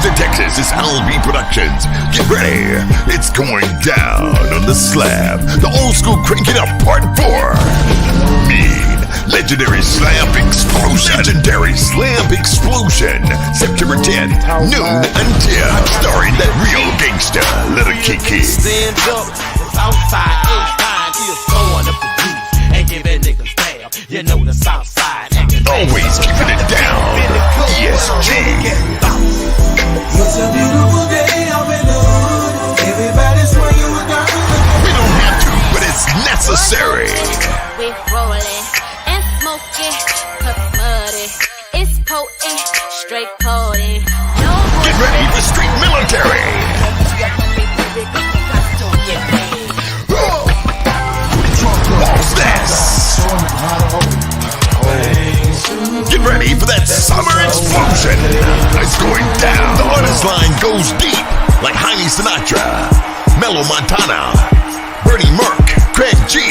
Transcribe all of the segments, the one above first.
Houston, Texas, is LB Productions. Get ready. It's going down on the slab. The old school Crank It Up Part 4. Mean, legendary slam explosion. Legendary slam explosion. September 10th, noon until. Starring that real gangster, Little Kiki. Stand up, outside, inside, he's throwing up the juice and giving niggas damn. You know the south side. Always keeping it down. ESG. It's a beautiful day up in the hood. Everybody's swinging with the hood. We don't have to, but it's necessary. We rolling and smoking, cup muddy. It's potent, straight potent. No Get ready for street military. What's this? Get ready for that summer explosion. It's going down. The artist line goes deep like Heine Sinatra, Mellow Montana, Bernie Merck, Craig G,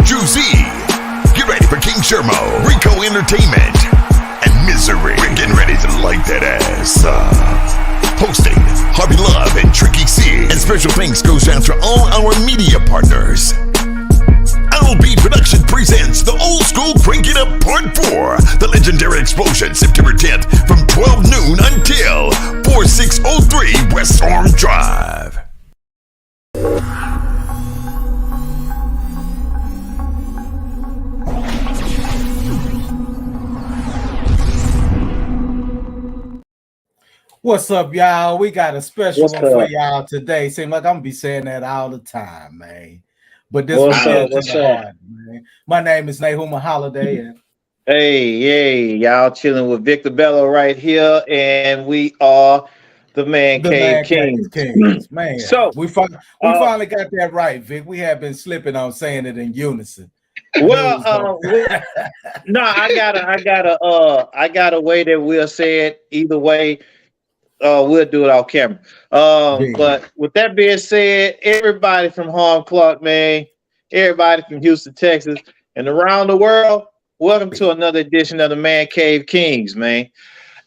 Drew Z. Get ready for King Shermo, Rico Entertainment, and Misery. We're getting ready to light that ass up. Hosting Harvey Love and Tricky C. And special thanks goes out to all our media partners. LB Production presents the old school Crank It Up Part 4. The legendary explosion, September 10th from 12 noon until 4603 West Orange Drive. What's up, y'all? We got a special one for y'all today. Seems like I'm gonna be saying that all the time, man. But this What's one up? What's up? hard, man. My name is Nahuma Holiday. And Hey, y'all chilling with Victor Bello right here, and we are the Mancave K.i.n.g.s. Man, So we finally got that right, Vic. We have been slipping on saying it in unison. well, no, I got a way that we'll say it either way. We'll do it off camera. But with that being said, everybody from Harlem Clark, man, everybody from Houston, Texas, and around the world, welcome to another edition of the Mancave K.i.n.g.s, man.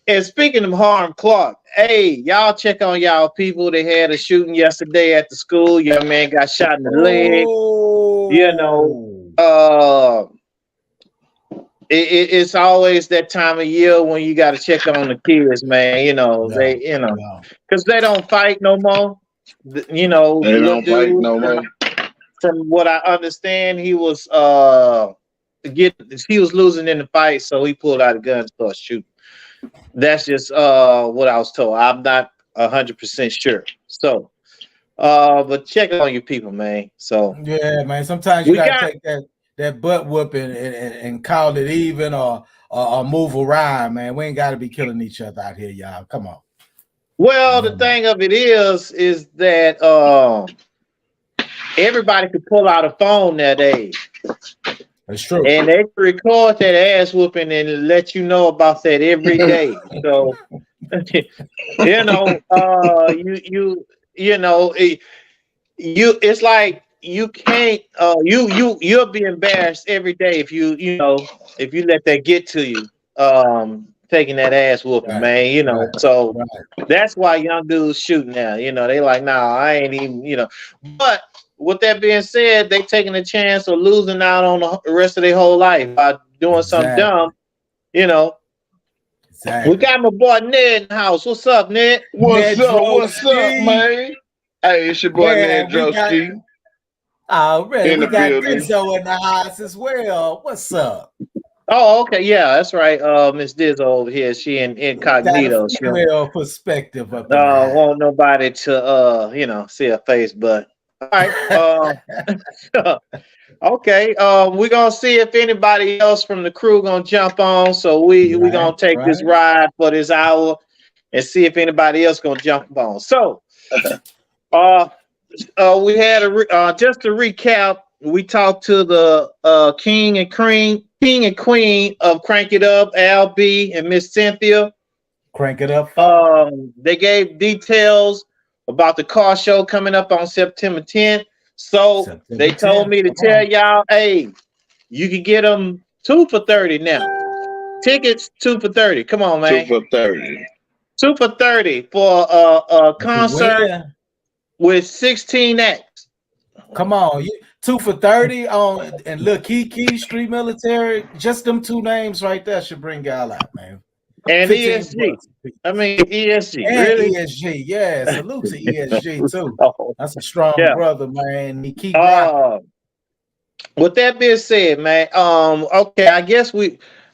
And speaking of Harlem Clark, hey, y'all check on y'all people. They had a shooting yesterday at the school. Young man got shot in the leg. You know, it's always that time of year when you got to check on the kids, man. Because they don't fight no more. You know, they don't fight no more. From what I understand, he was losing in the fight, so he pulled out a gun and started shooting. That's just what I was told. I'm not 100% sure. So, but check on your people, man. So yeah, man. Sometimes you gotta take that butt whooping and call it even or move around, man. We ain't got to be killing each other out here, y'all. Come on. Well, the thing of it is that everybody could pull out a phone nowadays. That's true. And they can record that ass whooping and let you know about that every day. So, it's like you can't you'll be embarrassed every day if you let that get to you, taking that ass whooping, right, man, so that's why young dudes shoot now. They like, nah, I ain't even, but with that being said, they taking a chance of losing out on the rest of their whole life by doing something dumb. Exactly. We got my boy Ned in the house. What's up, Ned? What's up, man? Hey, it's your boy Ned Droski. Already, we got Dizzo in the house as well. What's up? Oh, okay, yeah, that's right. Miss Dizzo over here, she incognito. Female perspective of want nobody to see her face, but all right. Okay. We're gonna see if anybody else from the crew gonna jump on. So we're gonna take this ride for this hour and see if anybody else gonna jump on. So we had just to recap, we talked to the king and queen of Crank It Up, Al B and Miss Cynthia. Crank It Up. They gave details about the car show coming up on September 10th. So they told me to tell y'all, hey, you can get them 2 for $30 now. Tickets 2 for $30. Come on, man. 2 for $30. 2 for 30 for a concert with 16 acts. Come on, 2 for 30 on and look, Key Street Military. Just them two names right there should bring y'all out, man. And ESG. I mean ESG. And really? ESG, yeah. Salute to ESG too. That's a strong brother, man. He keep rocking. With that being said, man, okay, I guess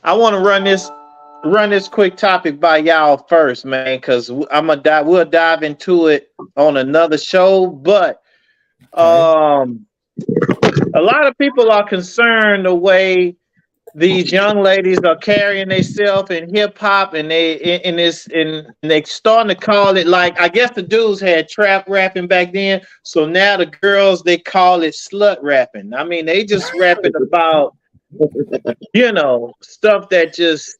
I want to run this quick topic by y'all first, man, because we'll dive into it on another show. But a lot of people are concerned the way these young ladies are carrying themselves in hip hop, and they starting to call it, like, I guess the dudes had trap rapping back then, so now the girls, they call it slut rapping. I mean, they just rapping about stuff that just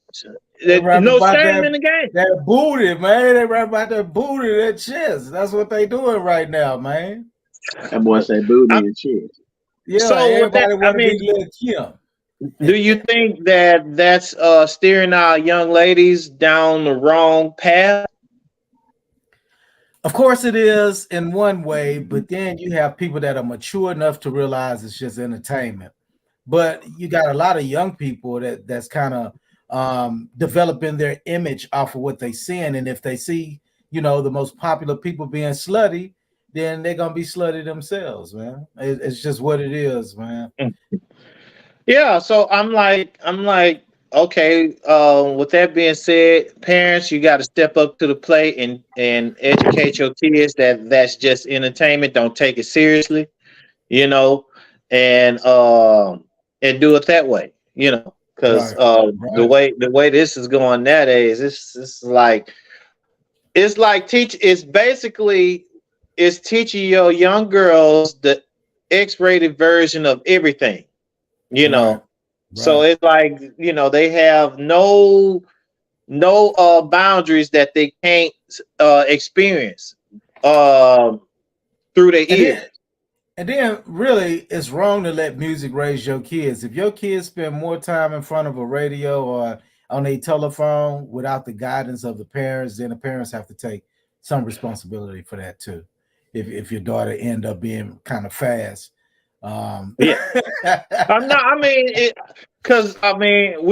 no shame in the game. That booty, man. They rap about that booty, that chest. That's what they doing right now, man. That boy said booty and chest. Yeah, so everybody want to be Lil Kim. Do you think that that's steering our young ladies down the wrong path? Of course it is in one way, but then you have people that are mature enough to realize it's just entertainment. But you got a lot of young people that's kind of developing their image off of what they seeing, and if they see, the most popular people being slutty, then they're gonna be slutty themselves, man. It's just what it is, man. Yeah, so I'm like, okay. With that being said, parents, you got to step up to the plate and educate your kids that that's just entertainment. Don't take it seriously, and do it that way, because the way this is going nowadays, it's like it's teaching your young girls the X-rated version of everything. So it's like, they have no boundaries that they can't experience through their ears. And then really it's wrong to let music raise your kids. If your kids spend more time in front of a radio or on a telephone without the guidance of the parents, then the parents have to take some responsibility for that too. If your daughter end up being kind of fast. We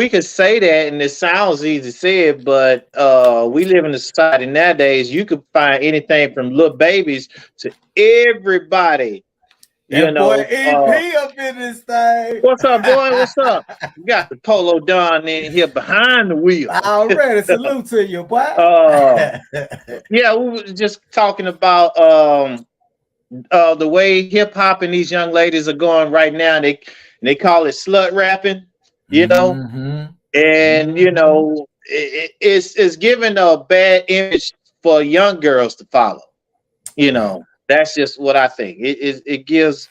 could say that and it sounds easy said, but we live in a society nowadays, you could find anything from little babies to everybody. Boy EP up in this thing. What's up, boy? What's up? You got the Polo Don in here behind the wheel. Already, salute to you, boy. Yeah, we were just talking about the way hip hop and these young ladies are going right now. They call it slut rapping, and it's giving a bad image for young girls to follow. That's just what I think. It gives,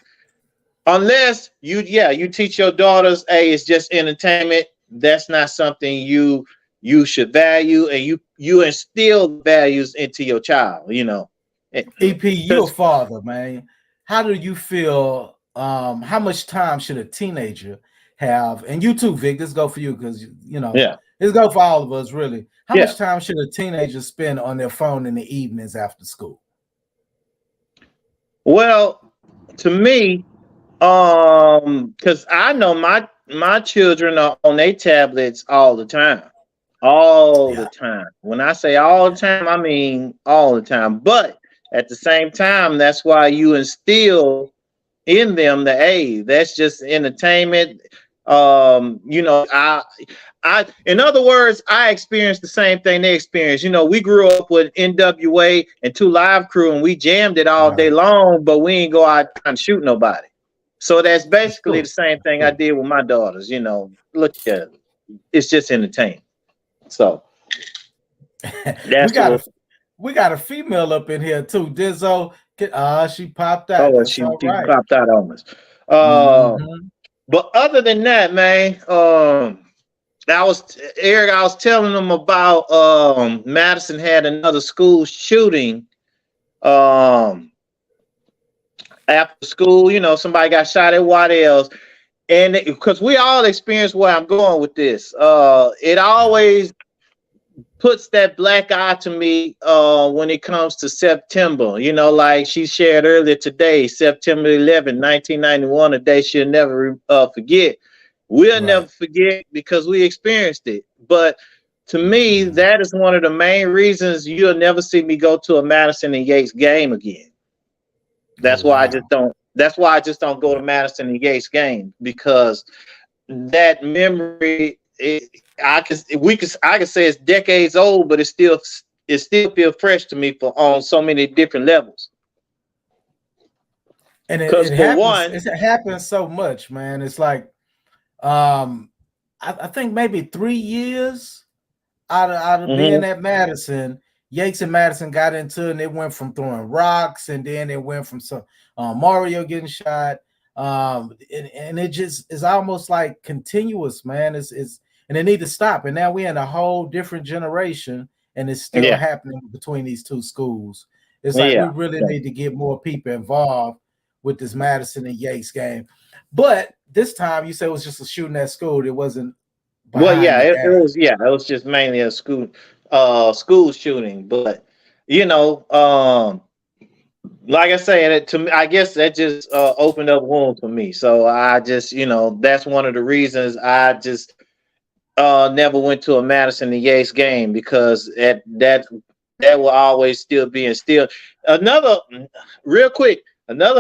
unless you teach your daughters, hey, it's just entertainment. That's not something you should value, and you instill values into your child. EP, you're a father, man. How do you feel? How much time should a teenager have? And you too, Vic. This go for you because this go for all of us, really. How much time should a teenager spend on their phone in the evenings after school? Well, to me, because I know my children are on their tablets all the time. The time. When I say all the time, I mean all the time. But at the same time, that's why you instill in them that's just entertainment. In other words, I experienced the same thing they experienced. We grew up with NWA and 2 Live Crew, and we jammed it all day long, but we ain't go out trying to shoot nobody. So that's basically the same thing I did with my daughters. Look at it. It's just entertainment. So that's we got a female up in here too. Dizzo, she popped out. Oh, she popped out on us. But other than that, man, I was telling them about Madison had another school shooting after school. Somebody got shot at Waddell's, and because we all experience where I'm going with this, it always puts that black eye to me when it comes to September. You know, like she shared earlier today, September 11, 1991, a day she'll never forget. We'll never forget because we experienced it. But to me, that is one of the main reasons you'll never see me go to a Madison and Yates game again. That's why I just don't. That's why I just don't go to Madison and Yates game, because that memory, I can say it's decades old, but it still feels fresh to me on so many different levels. And it happens. It happens so much, man. It's like, I think maybe 3 years out of being at Madison, Yates and Madison got into it, and it went from throwing rocks, and then it went from some Mario getting shot. And it just is almost like continuous, man. It's and they need to stop. And now we're in a whole different generation, and it's still happening between these two schools. It's like we really need to get more people involved with this Madison and Yates game. But this time you said it was just a shooting at school. It wasn't. Well, it was just mainly a school shooting. But you know, like I said, to me, I guess that just opened up wounds for me. So I just, you know, that's one of the reasons I just never went to a Madison and Yates game, because that will always still be instilled. Another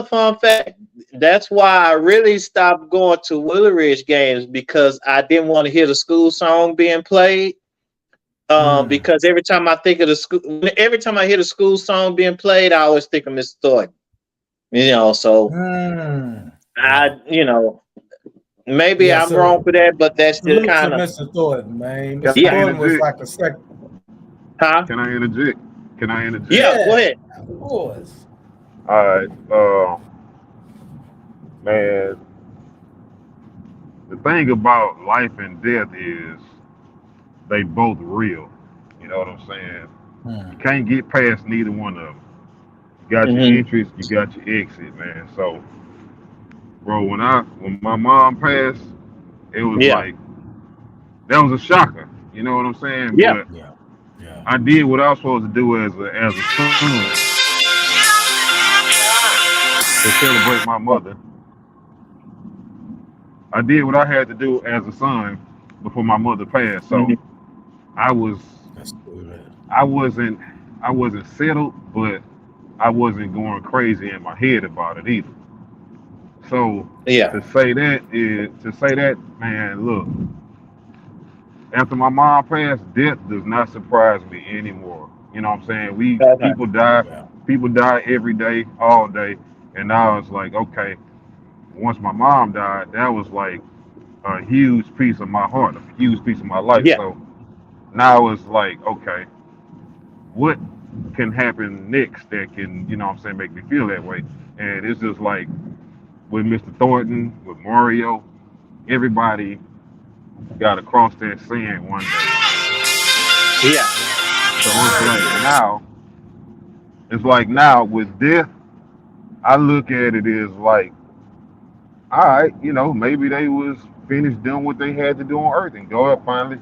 fun fact. That's why I really stopped going to Willow Ridge games, because I didn't want to hear the school song being played. Because every time I think of every time I hear the school song being played, I always think of Mr. Thornton. You know, so you know, maybe I'm wrong for that, but that's just kind of Mr. Thornton, man. Mr. Thornton was like a second. Huh? Can I interject? Yeah, go ahead. Of course. All right, man. The thing about life and death is they both real. You know what I'm saying? You can't get past neither one of them. You got your interest, you got your exit, man. So, bro, when my mom passed, it was like, that was a shocker. You know what I'm saying? Yeah. But I did what I was supposed to do as a son to celebrate my mother. I did what I had to do as a son before my mother passed. So I wasn't settled, but I wasn't going crazy in my head about it either. So to say that, man, look, after my mom passed, death does not surprise me anymore. You know what I'm saying? People die every day, all day, and now it's like, okay, once my mom died, that was like a huge piece of my heart, a huge piece of my life. So now it's like, okay, what can happen next that can, you know what I'm saying, make me feel that way? And it's just like with Mr. Thornton, with Mario, everybody got to cross that sand one day. Yeah. So it's like now with death, I look at it as like, all right, you know, maybe they was finished doing what they had to do on Earth, and God finally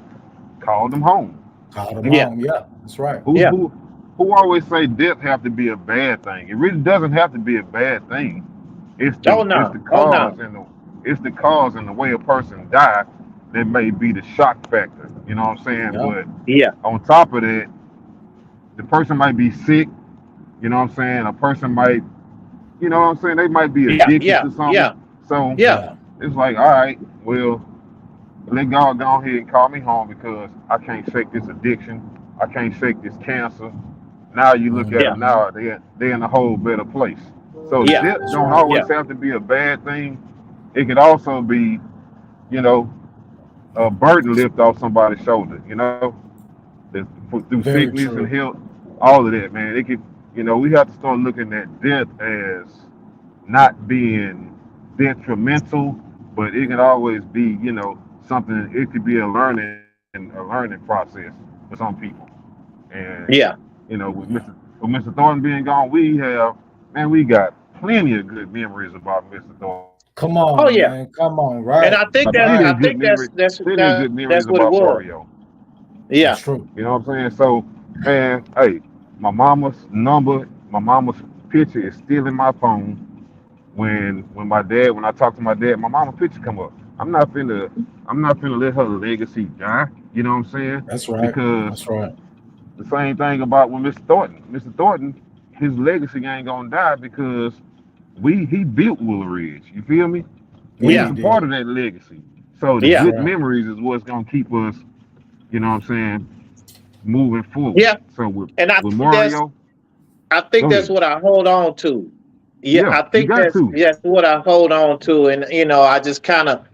called them home. Home, yeah, that's right. Who always say death have to be a bad thing? It really doesn't have to be a bad thing. It's the cause and the way a person died that may be the shock factor. You know what I'm saying? But on top of that, the person might be sick. You know what I'm saying? A person might, you know what I'm saying? They might be addicted to something. So it's like, all right, well, let God go ahead and call me home, because I can't shake this addiction. I can't shake this cancer. Now you look at them now, they're in a whole better place. So death don't always have to be a bad thing. It could also be, you know, a burden lift off somebody's shoulder, you know, through sickness and health, all of that, man. It could, you know, we have to start looking at death as not being detrimental, but it can always be, you know, something. It could be a learning process for some people. And you know, with Mr. Thornton being gone, we got plenty of good memories about Mr. Thornton. Come on, man. Come on, right? And I think that's what it was. Mario. Yeah. That's true. You know what I'm saying? So, man, hey, my mama's number, my mama's picture is still in my phone. When I talk to my dad, my mama picture come up. I'm not finna let her legacy die. You know what I'm saying? That's right. Because That's right. the same thing about when Mr. Thornton. Mr. Thornton, his legacy ain't gonna die because he built Willow Ridge. You feel me? We Yeah, was Yeah. he a part did. of that legacy. So the Yeah. That's good right. memories is what's gonna keep us, you know what I'm saying, moving forward. Yeah. So with And with Mario, I think go that's ahead. what I hold on to. Yeah, Yeah, I you think got to. that's what I hold on to, and I just kind of,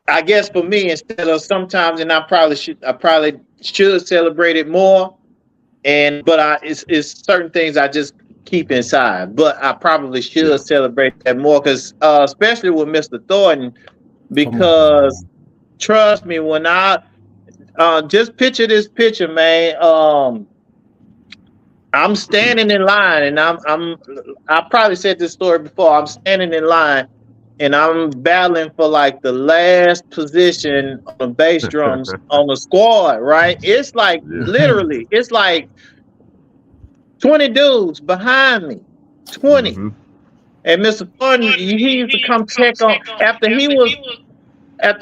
I guess for me, instead of sometimes, and I probably should celebrate it more, but it's certain things I just keep inside, but I probably Yeah. should celebrate that more because, especially with Mr. Thornton, Come on, because man. trust me, when I just picture this picture, man. I'm standing in line, and I probably said this story before. I'm standing in line, and I'm battling for like the last position on the bass drums on the squad. Right? It's like Yeah. literally, it's like 20 dudes behind me, 20. Mm-hmm. And Mr. Thornton, he used to come check on after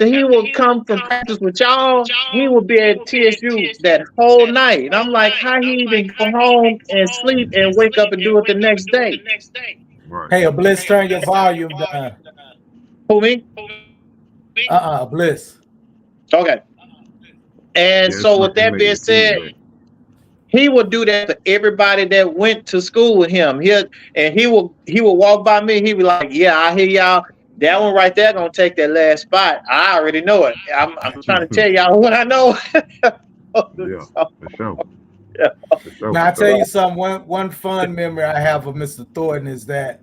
he would come from practice with y'all, he would be at TSU that whole night. And I'm like, how he even go home and sleep and wake up and do it the next day? Right. Hey, a Bliss, turn your volume down. Who me? Bliss. Okay. And Yeah, so with it's that making being the said, feedback. he would do that to everybody that went to school with him. He will walk by me. He'd be like, "Yeah, I hear y'all. That one right there gonna take that last spot. I already know it. I'm trying to tell y'all what I know." Yeah, So, for sure. yeah. For sure, Now for I tell sure. you something. One fun memory I have of Mr. Thornton is that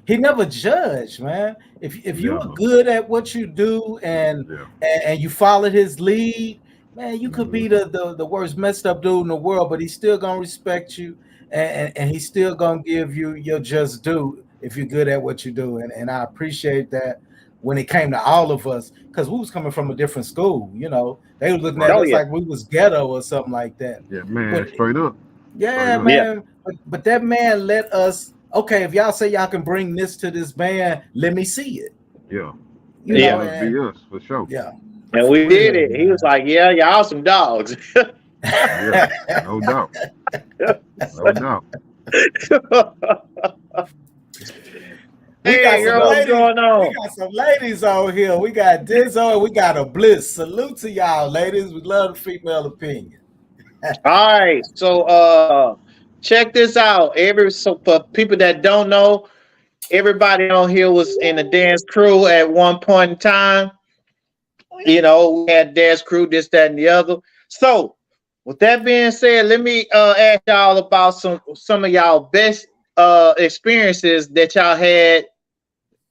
he never judged, man. If you were Never. good at what you do Yeah. and you followed his lead, man, you could Mm-hmm. be the worst messed up dude in the world, but he's still gonna respect you and he's still gonna give you your just due if you're good at what you do. And I appreciate that when it came to all of us, because we was coming from a different school, they were looking at Right. Oh us yeah. like we was ghetto or something like that. Yeah, man, But straight up. Straight yeah, up. Yeah. man. But that man let us. Okay, if y'all say y'all can bring this to this band, let me see it. Yeah. You He know, Yeah. let us and be us, for sure. yeah, And for we did real, it. He was like, "Yeah, y'all some dogs." Yeah, man. no doubt. No doubt. We got Hey, some girl, what's ladies. going We on? got some ladies on here. We got Dizzo and we got a Bliss. Salute to y'all, ladies. We love the female opinion. All right, so check this out. So for people that don't know, everybody on here was in the dance crew at one point in time. We had dance crew, this, that, and the other. So, with that being said, let me ask y'all about some of y'all best experiences that y'all had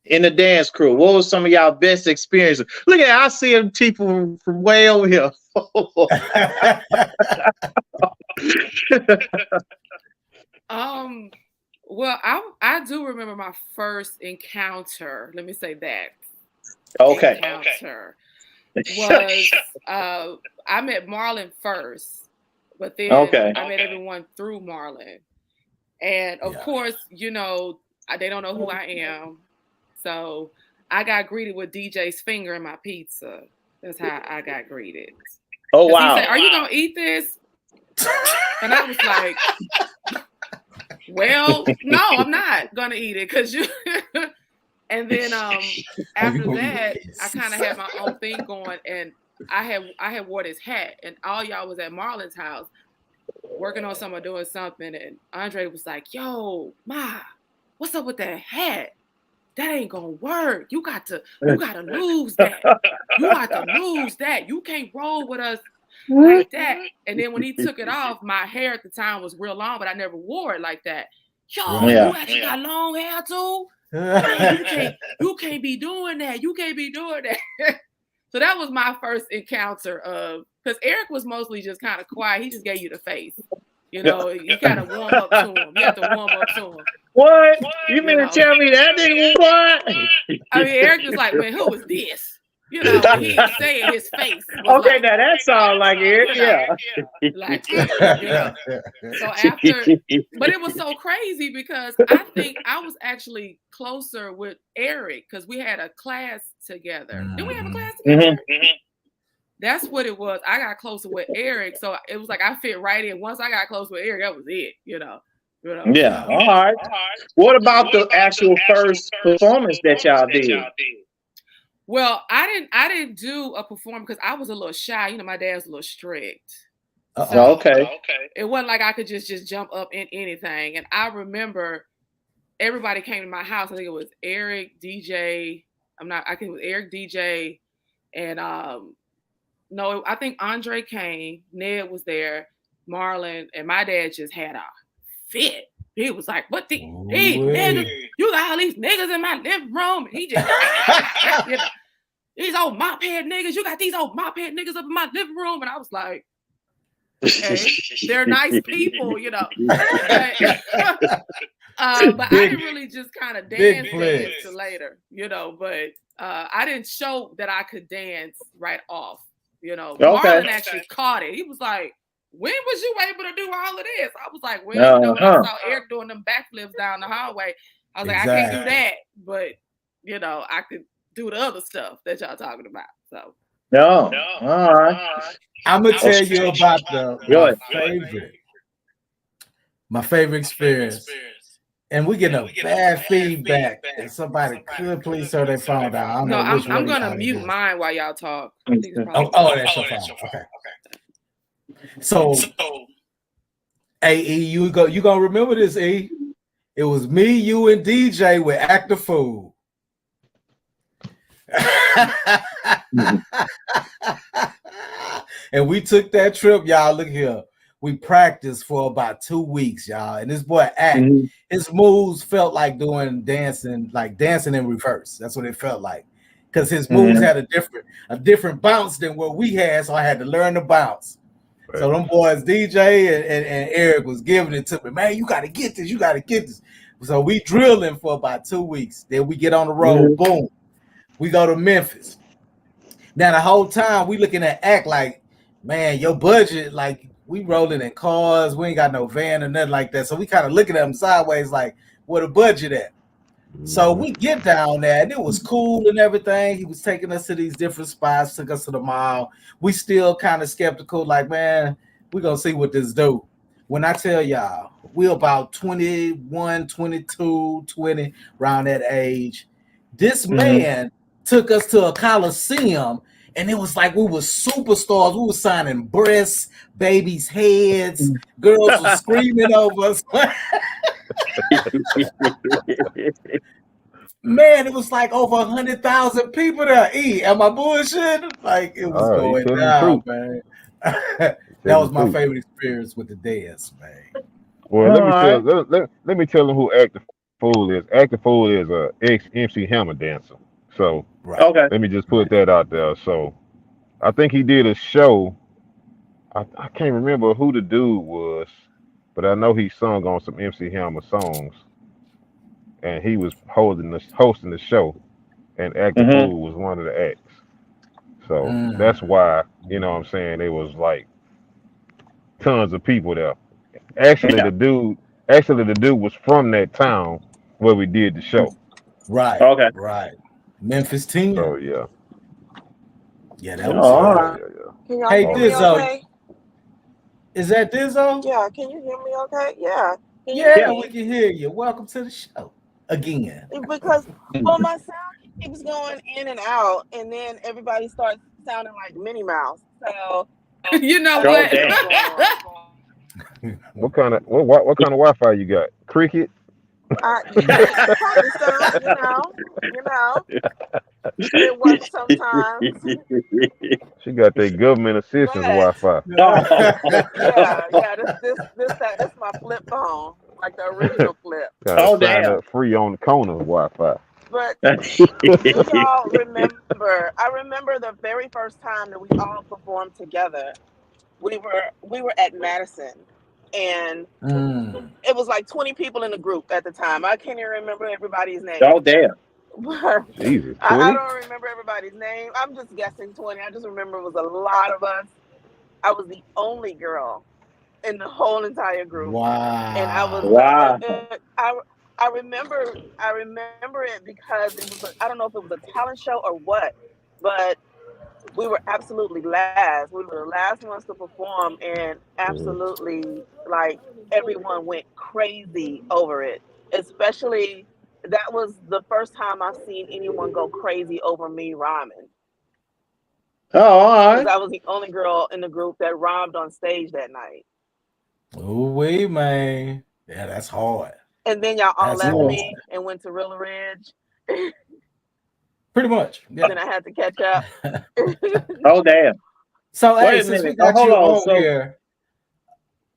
in the dance crew. What was some of y'all best experiences? Look at, I see them people from way over here. Well, I do remember my first encounter. Let me say that. Okay. Encounter was I met Marlon first, but then Okay. I met everyone through Marlon. And of course, they don't know who I am. So I got greeted with DJ's finger in my pizza. That's how I got greeted. Oh, Because he wow. said, "Are you going to eat this?" And I was like, well, no, I'm not going to eat it because you. And then after that, I kind of had my own thing going, and I had wore this hat, and all y'all was at Marlon's house working on someone doing something, and Andre was like, "Yo, Ma, what's up with that hat? That ain't gonna work. You got to lose that. You got to lose that. You can't roll with us like that." And then when he took it off, my hair at the time was real long, but I never wore it like that. Yo, Yeah. you actually got long hair too? Man, you can't be doing that. You can't be doing that. So that was my first encounter of, because Eric was mostly just kind of quiet. He just gave you the face. You kind of warm up to him. You have to warm up to him. What? You mean to tell me that nigga was quiet? I mean, Eric was like, "Man, who is this?" You know, and he didn't say it, his face was Okay, like, now that sounds like it, yeah. Like, you know. So after, but it was so crazy because I think I was actually closer with Eric because we had a class together. Didn't we have a class together? That's what it was. I got closer with Eric, so it was like I fit right in. Once I got close with Eric, that was it. You know. Yeah. All right. What about the actual first performance that y'all did? Well, I didn't do a performance because I was a little shy. You know, my dad's a little strict. So, okay. It wasn't like I could just jump up in anything. And I remember everybody came to my house. I think it was Eric, DJ. I think it was Eric, DJ, and no, I think Andre came. Ned was there. Marlon and my dad just had a fit. He was like, "What these niggas? You got all these niggas in my living room." And he just, you know, these old mop head niggas. You got these old mop head niggas up in my living room, and I was like, "Okay, they're nice people, you know." But I didn't really just kind of dance till later, you know. But I didn't show that I could dance right off, you know. Marlon actually caught it. He was like, "When was you able to do all of this?" I was like, "Well, you know, when I saw Eric doing them backflips down the hallway, I was like, I can't do that, but you know, I could do the other stuff that y'all talking about." So, all right. I'm gonna tell you about my favorite experience, and we getting a bad feedback. And somebody could please turn their phone down. I'm gonna mute mine while y'all talk. That's your phone. Okay. So, hey, E, you gonna remember this, E? It was me, you, and DJ with Act the Fool. And we took that trip, y'all. Look here. We practiced for about 2 weeks, y'all. And this boy Act, his moves felt like doing dancing, like dancing in reverse. That's what it felt like. Because his moves had a different bounce than what we had. So I had to learn to bounce. So them boys, DJ and Eric, was giving it to me. Man, you got to get this. You got to get this. So we drilling for about 2 weeks. Then we get on the road. Boom. We go to Memphis. Now, the whole time we looking at Act like, man, your budget, like we rolling in cars. We ain't got no van or nothing like that. So we kind of looking at him sideways like, where the budget at? So we get down there and it was cool and everything. He was taking us to these different spots, took us to the mall. We still kind of skeptical, like, man, we're going to see what this do. When I tell y'all, we about 21, 22, 20, around that age. This man took us to a Coliseum and it was like we were superstars. We were signing breasts, babies' heads. Girls were screaming over us. Man, it was like over 100,000 people there. Am I bullshitting? Like it was going down, man. That was my favorite experience with the dance, man. Well, let me tell them who Act the Fool is. Act the Fool is a ex-MC Hammer dancer. So let me just put that out there. So I think he did a show. I can't remember who the dude was, but I know he sung on some MC Hammer songs. And he was hosting the show, and Act the Fool was one of the acts. So that's why, you know what I'm saying, it was like tons of people there. Actually, the dude was from that town where we did the show. Right. Right. Memphis team. So yeah. Yeah, that was Can y'all Hey, hear me Dizzo. okay? Is that Dizzo? Yeah, can you hear me okay? Yeah. Yeah, we can hear you. Welcome to the show again. Because my sound keeps going in and out, and then everybody starts sounding like Minnie Mouse. So you know what? What kind of Wi-Fi you got? Cricket? Probably so, you know. It works sometimes. She got that government assistance Wi-Fi. That's my flip phone, like the original flip. Sign up free on the corner Wi-Fi. But do y'all remember? I remember the very first time that we all performed together. We were at Madison, and it was like 20 people in the group at the time. I can't even remember everybody's name. Oh damn! Jesus, I 20? don't remember everybody's name. I'm just guessing 20. I just remember it was a lot of us. I was the only girl in the whole entire group, and I was Wow. I remember it because it was I don't know if it was a talent show or what, but we were absolutely last. We were the last ones to perform, and absolutely like everyone went crazy over it. Especially that was the first time I've seen anyone go crazy over me rhyming. Oh, all Because right. I was the only girl in the group that rhymed on stage that night. Oh wait, man. Yeah, that's hard. And then y'all all That's left hard. me and went to Real Ridge. Pretty much. Yeah. Then I had to catch up. Oh, damn. So hey, Wait a since we minute. Oh, got hold you on. on So, here,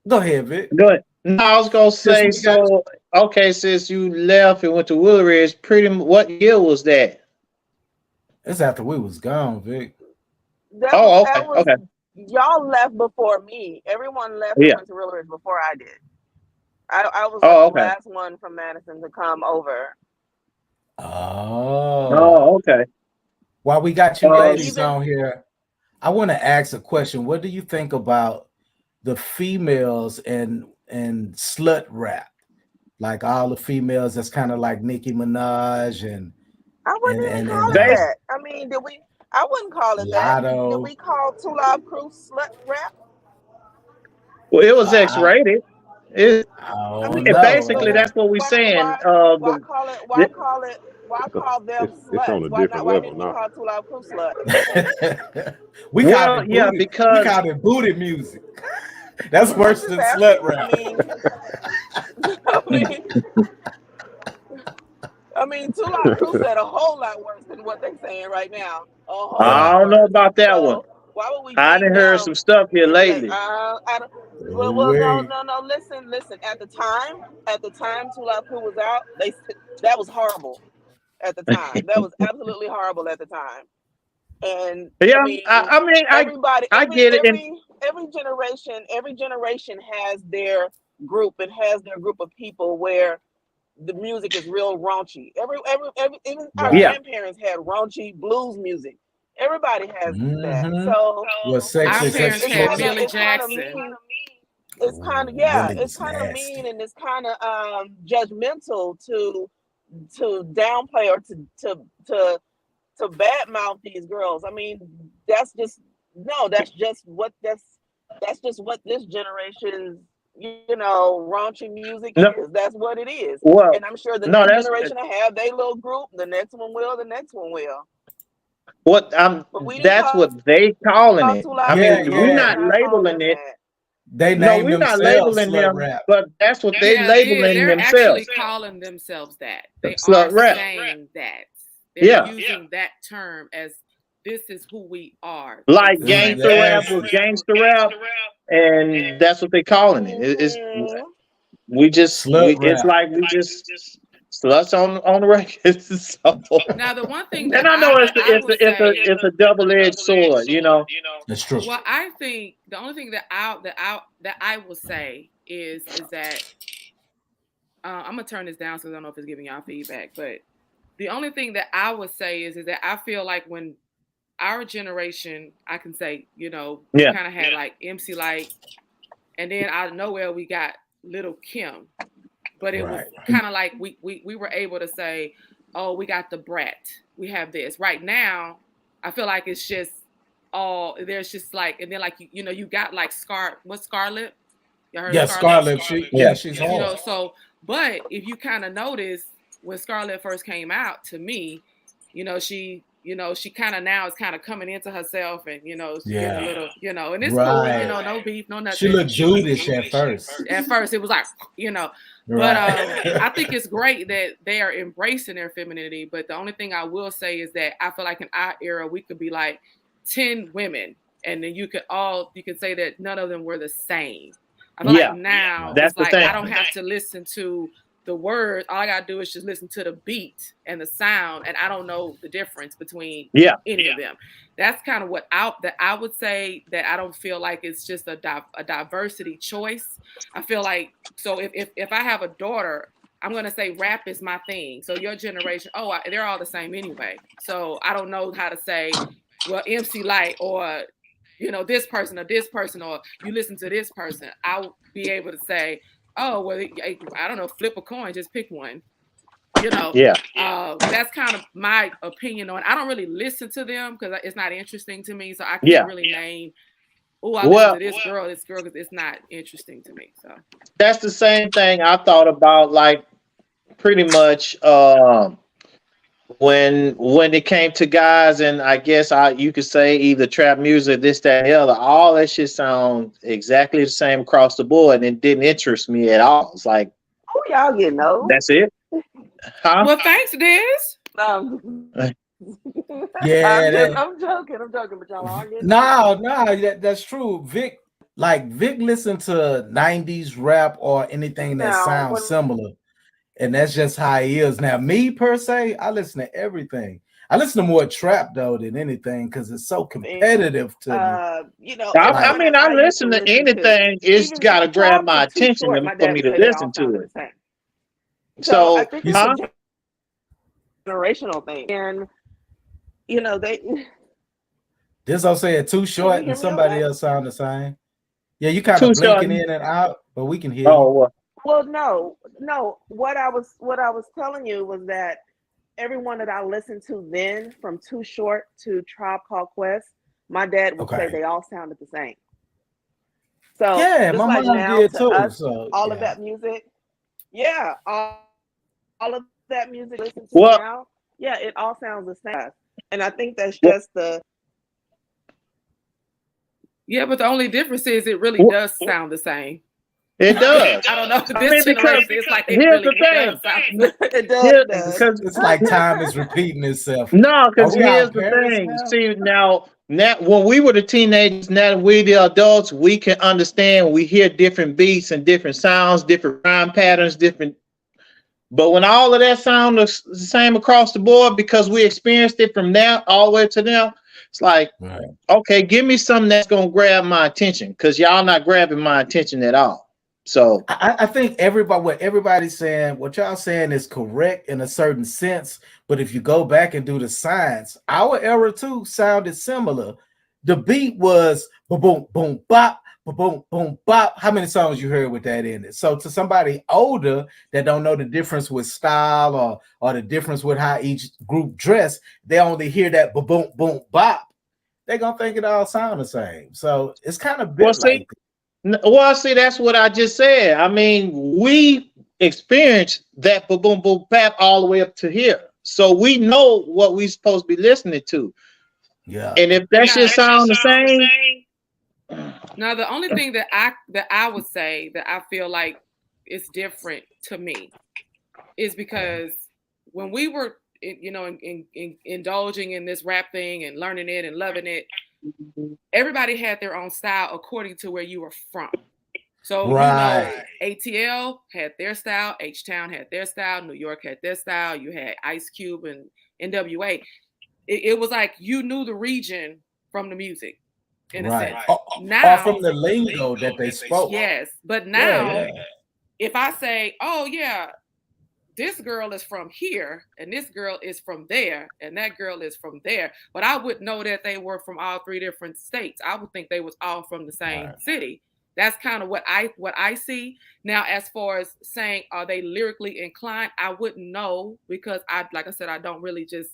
go ahead, Vic. good. No, I was gonna Since say we got so. Okay, since you left and went to Woolridge, what year was that? it's after we was gone, Vic. Oh, That okay, was okay, y'all left before me. Everyone left and yeah. went to Real Ridge before I did. I was like Oh, the okay. last one from Madison to come over. Oh. Oh, okay. While we got you And ladies even on here, I want to ask a question. What do you think about the females and slut rap? Like all the females that's kind of like Nicki Minaj and I wouldn't even call it They that. I mean, did we? I wouldn't call it that. Did Lotto. we call Two Live Crew slut rap? well, it was I, X-rated. It, I I don't mean, know. basically that's what we're saying. why The, call it why call them It's on sluts? a different Why level didn't we now. call Two Live Crew sluts? We called well, it yeah, booty. We because called it booty music. That's I'm worse just than asking. slut rap. I mean, Two Live Crew said a whole lot worse than what they're saying right now. A whole Yeah. I lot don't know worse. about that one. So why would we I deem done heard some them stuff here and say, lately. I don't, Oh, well, no, wait. no, no, listen. At the time Two Live Crew was out, that was horrible. At the time, that was absolutely horrible at the time. And I Yeah, mean, I mean, everybody, I get it, and every generation has their group and has their group of people where the music is real raunchy. Even our Right. yeah, grandparents had raunchy blues music. Everybody has that. Mm-hmm. So What sex Our is parents it's had kind of extortion? Millie it's kind of Jackson. mean. It's kind of Ooh, Billy it's was kind of mean, nasty. and it's kind of judgmental to downplay or to badmouth these girls. I mean, that's just no. That's just what this generation's raunchy music no, is. That's what it is. well, And I'm sure the no, next that's generation will have their little group. The next one will. The next one will. what But we didn't that's call what they calling it. Two I Live Yeah, Crew mean, we're sluts. yeah. We're not not calling labeling them it. that. They No, named we're not themselves labeling slut them, rap. but that's what they Yeah, labeling they're actually themselves. calling themselves that. They Slut are rap. saying that. They're Yeah, using that term as this is who we are. This like is what gangster rap That's was gangster rap, and that's what they calling it. It's Mhm. slut it's rap. like we just sluts on the record. So, now the one thing and I know I will say. it's a double edged sword, you know. That's true. Well, I think the only thing that I will say is that I'm gonna turn this down because I don't know if it's giving y'all feedback. But the only thing that I would say is that I feel like when our generation, I can say, we Yeah, kind of had like MC Light, and then out of nowhere we got Little Kim. But it was Right. kind of like we were able to say, oh, we got the Brat, we have this. Right now, I feel like it's just all there's just like, and then like you got like Scarlet. You heard of Yeah, Scarlet? Scarlett. yeah, She's hard. So, but if you kind of notice when Scarlett first came out to me, she kind of now is kind of coming into herself, and she getting a Yeah. little, and it's cool, Right. no beef, no She nothing. looked Judish at first. At first, it was like, but Right. I think it's great that they are embracing their femininity. But the only thing I will say is that I feel like in our era we could be like 10 women, and then you could say that none of them were the same. I feel yeah. like now That's it's the like thing. I don't have to listen to the words. All I gotta do is just listen to the beat and the sound, and I don't know the difference between Yeah, any of them. That's kind of what I would say, that I don't feel like it's just a diversity choice. I feel like, so if I have a daughter, I'm gonna say rap is my thing. So your generation, they're all the same anyway. So I don't know how to say, well, MC Light or this person or you listen to this person. I'll be able to say, oh well, I don't know, flip a coin, just pick one. That's kind of my opinion on it. I don't really listen to them because it's not interesting to me. So I can't really name. Oh, I listen to this girl, because it's not interesting to me. So that's the same thing I thought about, like pretty much when it came to guys, and I guess you could say either trap music, this, that, and the other. All that shit sounds exactly the same across the board, and it didn't interest me at all. It's like, oh, y'all getting old. That's it. Huh? Well, thanks, Diz. Yeah, I'm joking, but y'all are getting no, that's true. Vic listened to 90s rap or anything that sounds similar. And that's just how he is. Now, me per se, I listen to everything. I listen to more trap though than anything because it's so competitive to me. I listen to anything. It's got to grab my attention for me to listen to it. So I think it's a generational thing, and This I'll say it too short, and somebody else sound the same. Yeah, you kind of blinking in and out, but we can hear you. Well, no. What I was telling you was that everyone that I listened to then, from Too Short to Tribe Called Quest, my dad would say they all sounded the same. So yeah, my like mom now, did to too. us, So all of that music, all of that music listen to now, it all sounds the same. And I think that's just the. Yeah, but the only difference is it really does sound the same. It does. I don't know. This generation, it's like it here's really the thing. It does. Because it's like time is repeating itself. No, because here's the thing. See, now when we were the teenagers, now that we're the adults, we can understand. We hear different beats and different sounds, different rhyme patterns, different. But when all of that sound is the same across the board, because we experienced it from now all the way to now, it's like, okay, give me something that's gonna grab my attention, because y'all not grabbing my attention at all. So I think what everybody's saying, what y'all saying is correct in a certain sense. But if you go back and do the science, our era too sounded similar. The beat was boom, boom, boom, bop, boom, boom, bop. How many songs you heard with that in it? So to somebody older that don't know the difference with style or the difference with how each group dress, they only hear that boom, boom, boom, bop. They're gonna think it all sound the same. So it's kind of bit like. Well, see, that's what I just said. I mean, we experienced that boom, boom, boom, bap all the way up to here. So we know what we're supposed to be listening to. Yeah. And if that shit sound the same. Now, the only thing that I would say that I feel like is different to me is because when we were, indulging in this rap thing and learning it and loving it, everybody had their own style according to where you were from. So ATL had their style, H-Town had their style, New York had their style, you had Ice Cube and NWA. It was like you knew the region from the music, in a sense. Now, or from the lingo that they spoke. Yes, but now, if I say, oh yeah, this girl is from here, and this girl is from there, and that girl is from there. But I would know that they were from all three different states. I would think they was all from the same city. That's kind of what I see. Now, as far as saying, are they lyrically inclined? I wouldn't know, because like I said, I don't really just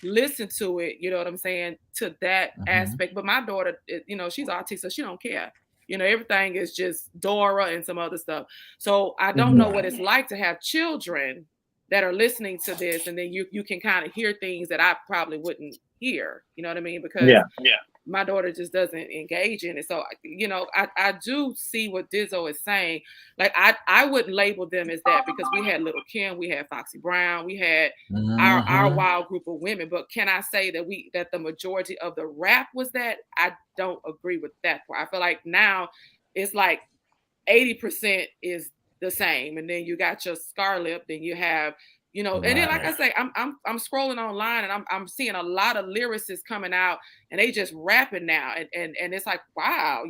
listen to it, you know what I'm saying, to that aspect. But my daughter, she's autistic, so she don't care. Everything is just Dora and some other stuff. So I don't know what it's like to have children that are listening to this, and then you can kind of hear things that I probably wouldn't hear. You know what I mean? Because my daughter just doesn't engage in it. So, I do see what Dizzo is saying. Like, I wouldn't label them as that, because we had Little Kim, we had Foxy Brown, we had our wild group of women. But can I say that the majority of the rap was that? I don't agree with that part. I feel like now it's like 80% is the same. And then you got your Scarlett, then you have, and then, like I say, I'm scrolling online, and I'm seeing a lot of lyricists coming out, and they just rapping now, and it's like, wow,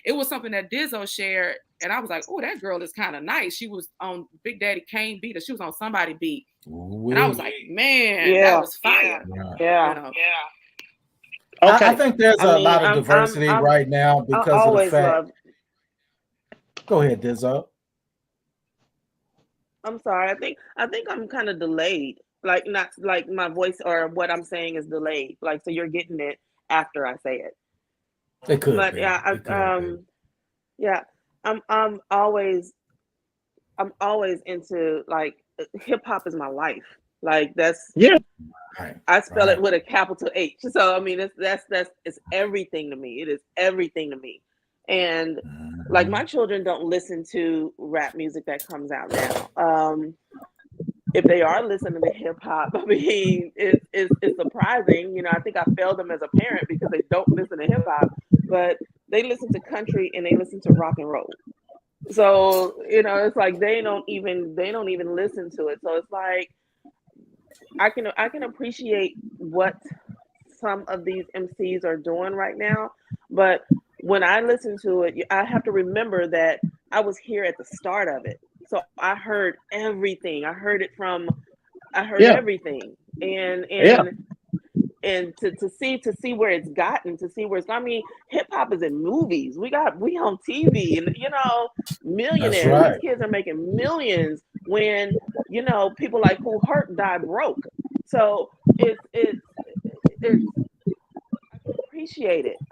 it was something that Dizzo shared and I was like, oh, that girl is kind of nice. She was on Big Daddy Kane beat, or she was on somebody beat. And I was like, man, that was fire. Yeah. You know? Okay. I think there's a lot of diversity right now because of the fact. Go ahead, Dizzo. I'm sorry. I think I'm kind of delayed. Like not like my voice or what I'm saying is delayed. Like so you're getting it after I say it. It could but be. Yeah, I'm always into like hip hop is my life. Like that's I spell it with a capital H. So I mean that's it's everything to me. It is everything to me. And like my children don't listen to rap music that comes out now. If they are listening to hip hop, I mean, it's surprising. You know, I think I failed them as a parent because they don't listen to hip hop, but they listen to country and they listen to rock and roll. So, you know, it's like they don't even listen to it. So it's like I can appreciate what some of these MCs are doing right now, but when I listen to it, I have to remember that I was here at the start of it. So I heard everything. I heard everything. And to see where it's gotten, I mean, hip hop is in movies. We on TV and you know, millionaires. Right. These kids are making millions when, you know, people like Who Hurt die broke. So it's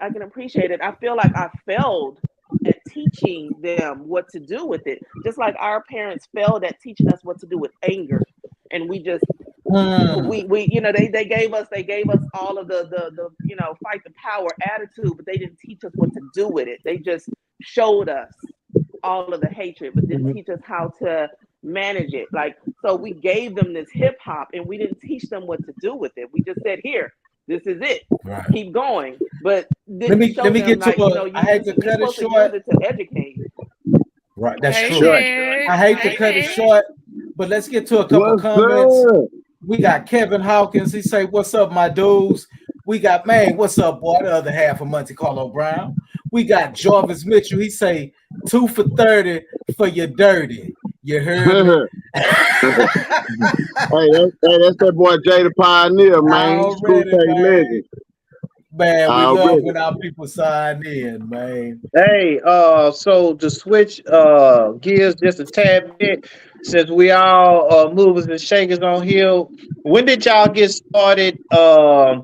I can appreciate it. I feel like I failed at teaching them what to do with it. Just like our parents failed at teaching us what to do with anger. And we just we you know, they gave us all of the you know, fight the power attitude, but they didn't teach us what to do with it. They just showed us all of the hatred, but didn't teach us how to manage it. Like, so we gave them this hip hop and we didn't teach them what to do with it. We just said, here, this is it. Right. Keep going. But let me get to I hate to cut it short. To educate. Right, that's true. I hate to cut it short, but let's get to a couple comments. Good? We got Kevin Hawkins. He say, "What's up, my dudes?" We got what's up, boy? The other half of Monte Carlo Brown. We got Jarvis Mitchell. He say 2 for 30 for your dirty. You heard me? That's that boy Jay the Pioneer, man. Legend. Man, we love when our people sign in, man. Hey, so to switch gears just a tad bit, since we all movers and shakers on here, when did y'all get started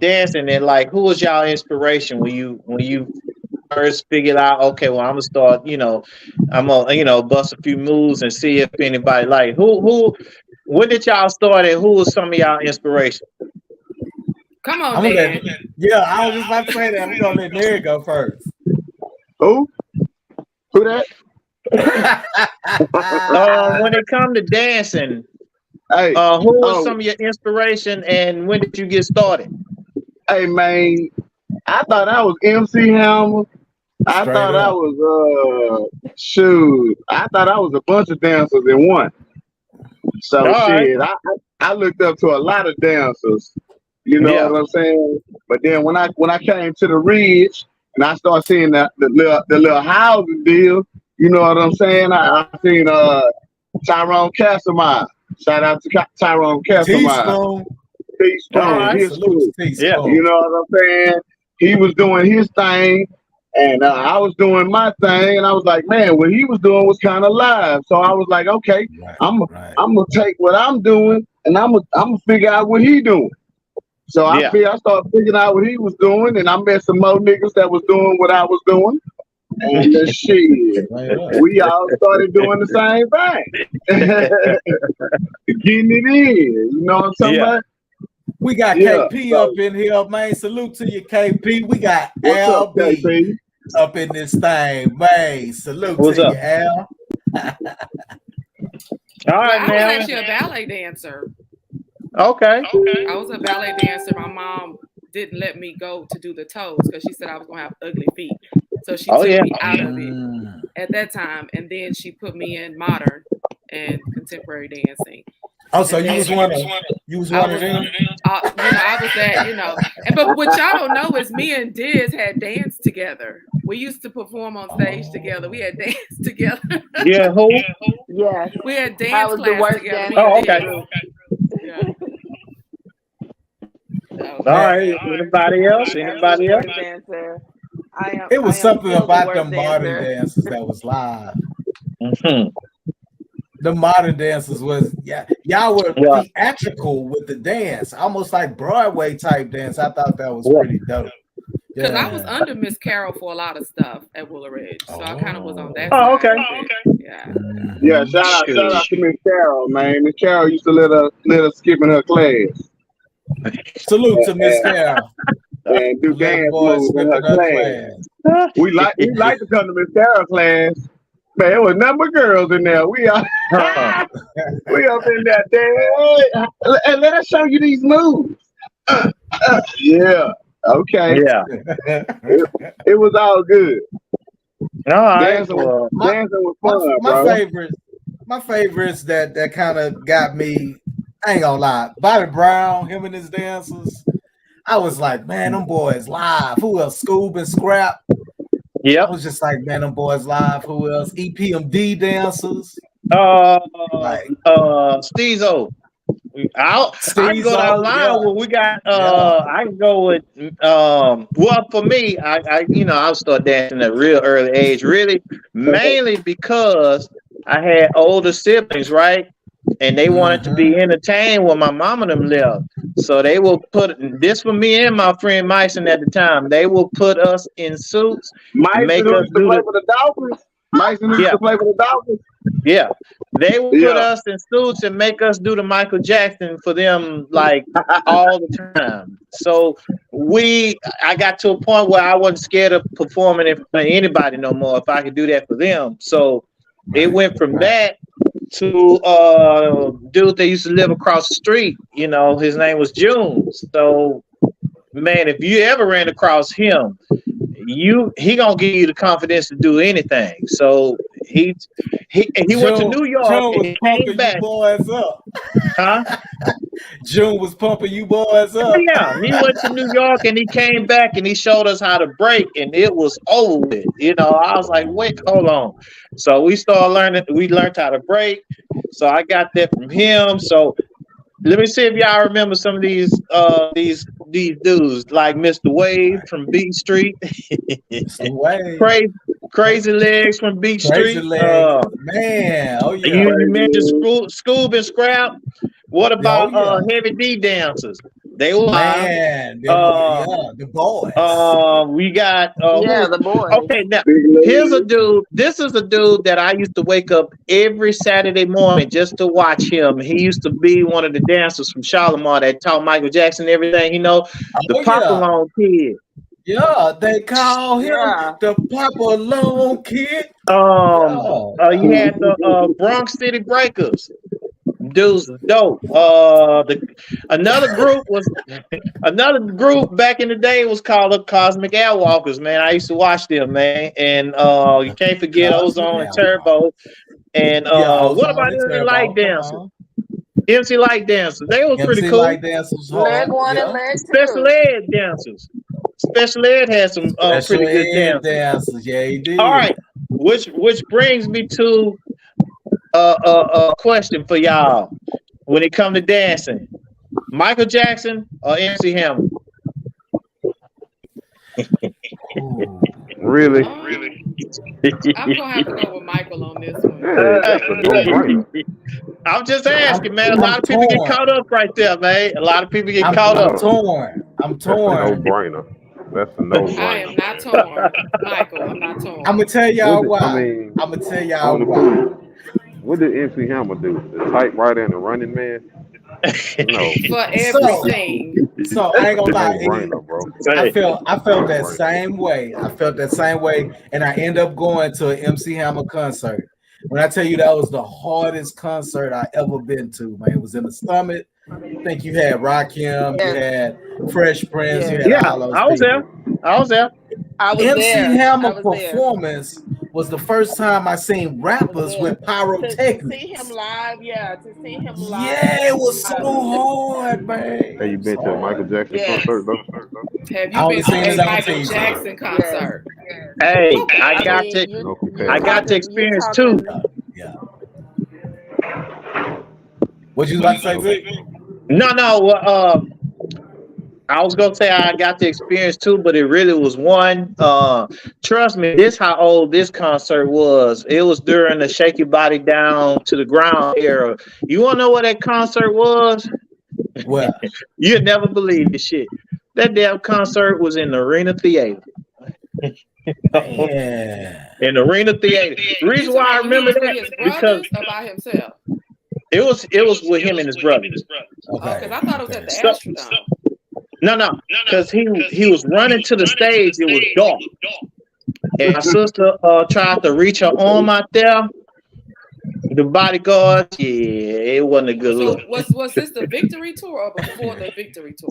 dancing, and like who was y'all inspiration when you first figured out, okay, well, I'm gonna start, I'm gonna bust a few moves and see if anybody like when did y'all start and who was some of y'all inspiration? Come on, Dan. I was just about to say that. I'm gonna let Neri go first. Who that? When it comes to dancing, who was some of your inspiration and when did you get started? Hey man, I thought I was MC Hammer. I thought I was I thought I was a bunch of dancers in one. So I looked up to a lot of dancers. You know what I'm saying? But then when I came to the Ridge and I started seeing the little housing deal, you know what I'm saying? I seen Tyrone Castlemire. Shout out to Tyrone Castlemire. Teaspoon. You know what I'm saying? He was doing his thing and I was doing my thing, and I was like, man, what he was doing was kind of live. So I was like, okay, I'm gonna take what I'm doing and I'm gonna figure out what he doing. So I started figuring out what he was doing, and I met some more niggas that was doing what I was doing. And shit, we all started doing the same thing. Getting it in, you know what I'm talking about? We got KP up in here, man. Salute to you, KP. We got LB up in this thing, man. Salute to you, Al. All right, man. I was actually a ballet dancer. Okay. I was a ballet dancer. My mom didn't let me go to do the toes because she said I was gonna have ugly feet. So she took me out of it at that time, and then she put me in modern and contemporary dancing. Oh, so you was one of them. I was that, but what y'all don't know is me and Diz had danced together. We used to perform on stage together. We had dance together. Yeah, who? Yes. We had I dance was the class worst together. dancer. Oh, okay. Yeah. All right. Anybody else? Anybody else? Worst dancer. It was something still the about worst the modern dancer. dances that was live. Mm-hmm. The modern dancers was y'all were theatrical with the dance, almost like Broadway type dance. I thought that was pretty dope. Because I was under Miss Carol for a lot of stuff at Willow Ridge, so I kind of was on that. Oh, side okay. of it. Yeah. Yeah, shout out to Miss Carol, man. Miss Carol used to let us skip in her class. Salute to Miss Carol. And do Let the dance boys moves in skip her in her class. class. We like to come to Miss Carol class. Man, it was number of girls in there. We are we up in that day. And let us show you these moves. Yeah. Okay. Yeah. It was all good. All right. Dancing was fun, my favorites that kind of got me. I ain't gonna lie. Bobby Brown, him and his dancers. I was like, man, them boys live. Who else? Scoob and Scrap. Yeah. I was just like, man, them boys live. Who else? EPMD dancers. Steezo. I can go down the line where we got I can go with well, for me, I started dancing at a real early age, really mainly because I had older siblings, right? And they wanted to be entertained when my mom and them left. So they will put this for me and my friend Myson at the time. They will put us in suits and make us do play for the Dolphins. Myson used to play for the Dolphins. Yeah. They will put us in suits and make us do the Michael Jackson for them like all the time. So I got to a point where I wasn't scared of performing in front of anybody no more if I could do that for them. So it went from that to dude that used to live across the street. You know, his name was June. So man, if you ever ran across him, he gonna give you the confidence to do anything. So he went to New York and he came back. You boys up. Huh? June was pumping you boys up. Yeah, he went to New York and he came back and he showed us how to break, and it was over with. You know, I was like, wait, hold on. So we started learning. We learned how to break. So I got that from him. So let me see if y'all remember some of these dudes like Mr. Wade from B Street, Crazy Legs from B Street. Man, oh yeah. You mentioned Scoob and Scrap. What about Heavy D dancers? They were man, the boys. We got the boys. Okay, now here's a dude. This is a dude that I used to wake up every Saturday morning just to watch him. He used to be one of the dancers from Shalimar that taught Michael Jackson everything. You know, the Papa Long Kid. Yeah, they call him the Papa Long Kid. You had the Bronx City Breakers. Dudes dope. Another group back in the day was called the Cosmic Airwalkers, man. I used to watch them, man. And you can't forget Ozone and Turbo. And what about MC Light Dancers? MC Light Dancers. They was pretty cool. Leg 1 and leg 2. Special Ed dancers. Special Ed had some pretty good dancers. Yeah, he did. All right. Which brings me to a question for y'all when it comes to dancing: Michael Jackson or MC Hammer? Really? I'm gonna have to go with Michael on this one. That's a no-brainer. I'm just asking, man. A lot of people get caught up right there, man. A lot of people get caught up. I'm torn. No-brainer. That's a no-brainer. I am not torn, Michael. I'm not torn. I'm gonna tell y'all why. I'm gonna tell y'all why. What did MC Hammer do? The typewriter and the running man? No. For everything. So I ain't gonna lie. No-brainer, bro. I felt that same way. And I end up going to an MC Hammer concert. When I tell you that was the hardest concert I ever been to, man, it was in the Summit. I think you had Rakim, you had Fresh Prince, you had all those I was there. MC Hammer performance was the first time I seen rappers with pyrotechnics. To see him live, yeah, to see him live. Yeah, it was so hard, man. Hey, you been to a Michael Jackson concert though? Have you been to a Michael Jackson concert? Hey, I got to experience too. Yeah. What you about to say, Vic? No. I was gonna say I got to experience too, but it really was one. Trust me, this how old this concert was. It was during the Shake Your Body Down to the Ground era. You wanna know what that concert was? Well, You'd never believe this shit. That damn concert was in the Arena Theater. Yeah. In the Arena Theater. The reason why I remember that because by himself. It was with him and his brother. Okay, because I thought it was at the Astrodome. No, because he was running to the stage. It was dark, and my sister tried to reach her arm out there. The bodyguard, it wasn't a good look. Was this the Victory Tour or before the Victory Tour?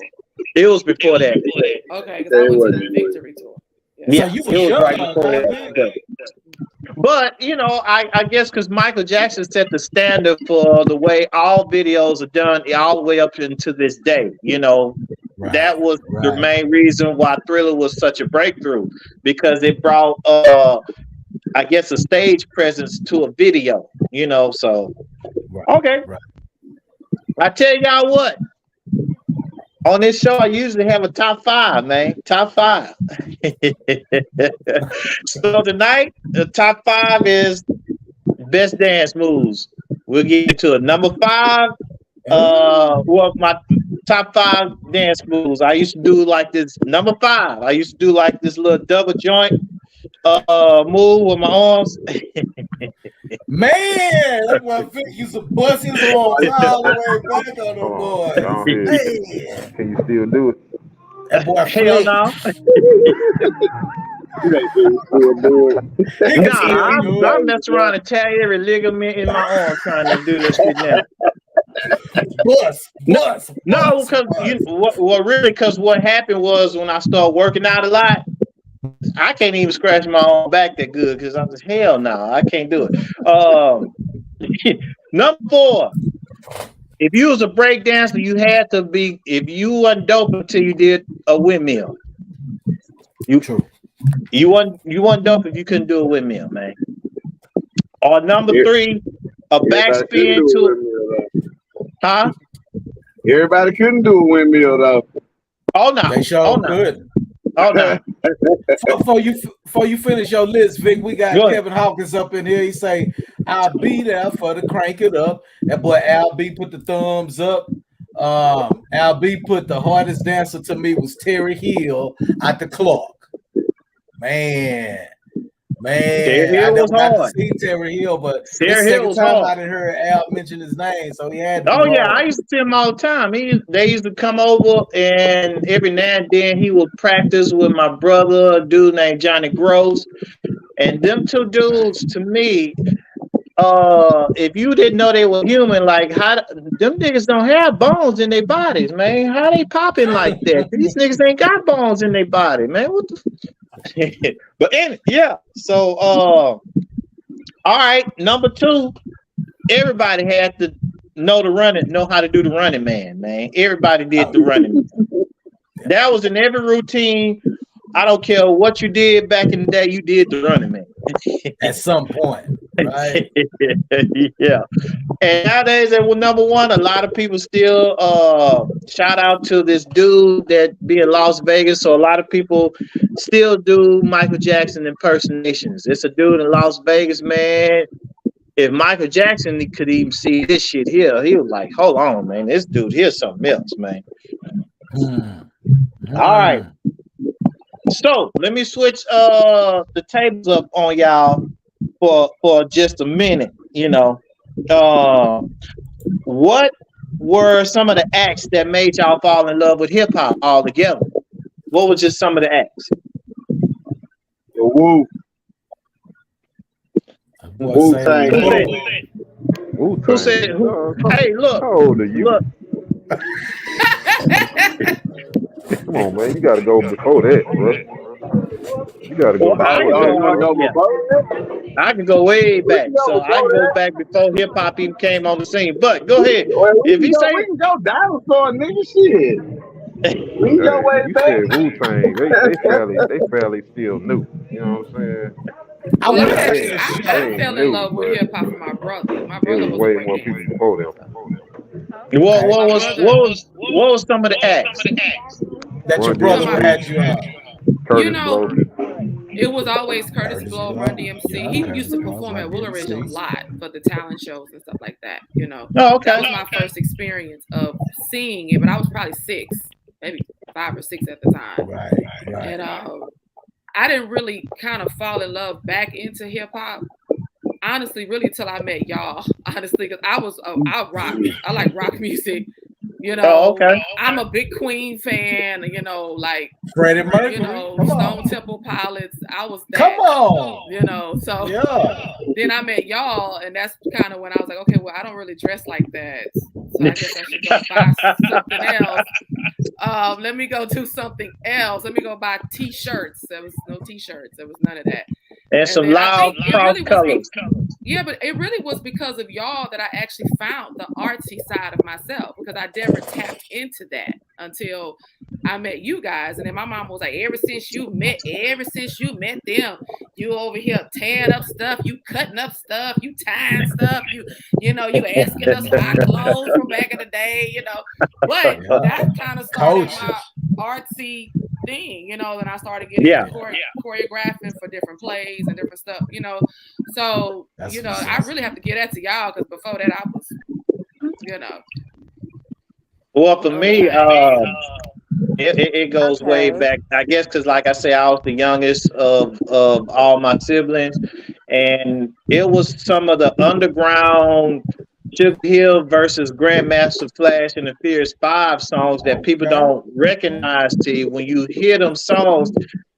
It was before that. Okay, because I went to the Victory Tour. Yeah, so it was right before that. But you know, I guess because Michael Jackson set the standard for the way all videos are done, all the way up into this day. You know, that was the main reason why Thriller was such a breakthrough, because it brought, I guess, a stage presence to a video. You know, so okay. I tell y'all what. On this show, I usually have a top 5, man. Top 5. So tonight, the top 5 is best dance moves. We'll get to it. Number 5, well, my top 5 dance moves. I used to do like this. Number 5, I used to do like this little double joint move with my arms. Man, that boy Vic used to bust his arms all the way back on the boy. Can you still do it? That boy hell no. I'm messing around and tear every ligament in my arm trying to do this shit now. Bust. No, because what happened was when I started working out a lot, I can't even scratch my own back that good because I'm just hell no, I can't do it. Number 4, if you was a break dancer, you had to be, if you wasn't dope until you did a windmill. You wasn't dope if you couldn't do a windmill, man. Or number 3, a backspin to huh? Everybody couldn't do a windmill though. Oh no, they sure good. Oh no. Before you finish your list, Vic, we got Kevin Hawkins up in here. He say, "I'll be there for the crank it up." That boy Al B put the thumbs up. Al B put the hardest dancer to me was Terry Hill at the Clark. Man, Terry Hill I never was got hard. to see Terry Hill, but Terry Hill was hard. I didn't hear Al mention his name, so he had. Oh yeah, I used to see him all the time. They used to come over, and every now and then he would practice with my brother, a dude named Johnny Gross, and them two dudes to me. If you didn't know they were human, like how them niggas don't have bones in their bodies, man. How they popping like that? These niggas ain't got bones in their body, man. What the? But yeah, so all right, number 2, everybody had to know how to do the running man. Everybody did the running man. That was in every routine. I don't care what you did back in the day, you did the running man. At some point, right? Yeah. And nowadays, that was number 1. A lot of people still shout out to this dude that be in Las Vegas. So a lot of people still do Michael Jackson impersonations. It's a dude in Las Vegas, man. If Michael Jackson could even see this shit here, he was like, "Hold on, man, this dude here's something else, man." All right. So let me switch the tables up on y'all for just a minute. You know, what were some of the acts that made y'all fall in love with hip hop all together? What was just some of the acts? Woo. Who said? Hey, look. How old are you? Look. Come on, man. You got to go before that, bro. You got to go before that, bro. I can go way We back. can go So I can before go that. back before hip hop even came on the scene. But go ahead. Well, If he say we can go dinosaur, nigga. Shit. We can go Hey, way you back. said Wu Tang. They fairly still new. You know what I'm saying? I Well, would I say actually for I, sure. They I ain't fell in new, love with but hip hop from my brother. My it brother was was a way more breakdancer. people before them. Okay. what was some of the acts? That your Run You talking brother about? DMC, had you on. You Curtis know, Blow. it was always Curtis Curtis Blow, Blow. Run DMC. Yeah, He used Curtis to Blow, perform at Run Woolridge a DMC. lot for the talent shows and stuff like that. You know, Oh, that okay. was my first experience of seeing it, but I was probably 6, maybe 5 or 6 at the time. Right, right. And I didn't really kind of fall in love back into hip hop. Honestly, really till I met y'all. Honestly, because I rock. I like rock music. You Oh, know, okay. I'm a big Queen fan. You know, like Freddie Mercury. you know, Come Stone on. Temple Pilots. I was Come that. on. You know, so Yeah. then I met y'all, and that's kind of when I was like, okay, well, I don't really dress like that, so I guess I should go buy something else. Let me go do something else. Let me go buy T-shirts. There was no T-shirts. There was none of that. And And some then I loud think it cross really was colors. yeah, but it really was because of y'all that I actually found the artsy side of myself, because I never tapped into that until I met you guys. And then my mom was like, ever since you met them, you over here tearing up stuff, you cutting up stuff, you tying stuff, you know, you asking us for our clothes from back in the day, you know. But that kind of started my artsy thing, you know. Then I started getting into choreographing for different plays and different stuff, you know. So you know, I really have to get that to y'all, because before that I was, you know. Well, for me, Okay. it goes way back. I guess because, like I say, I was the youngest of all my siblings, and it was some of the underground Sugar Hill versus Grandmaster Flash and the Furious 5 songs that people don't recognize to you. When you hear them songs,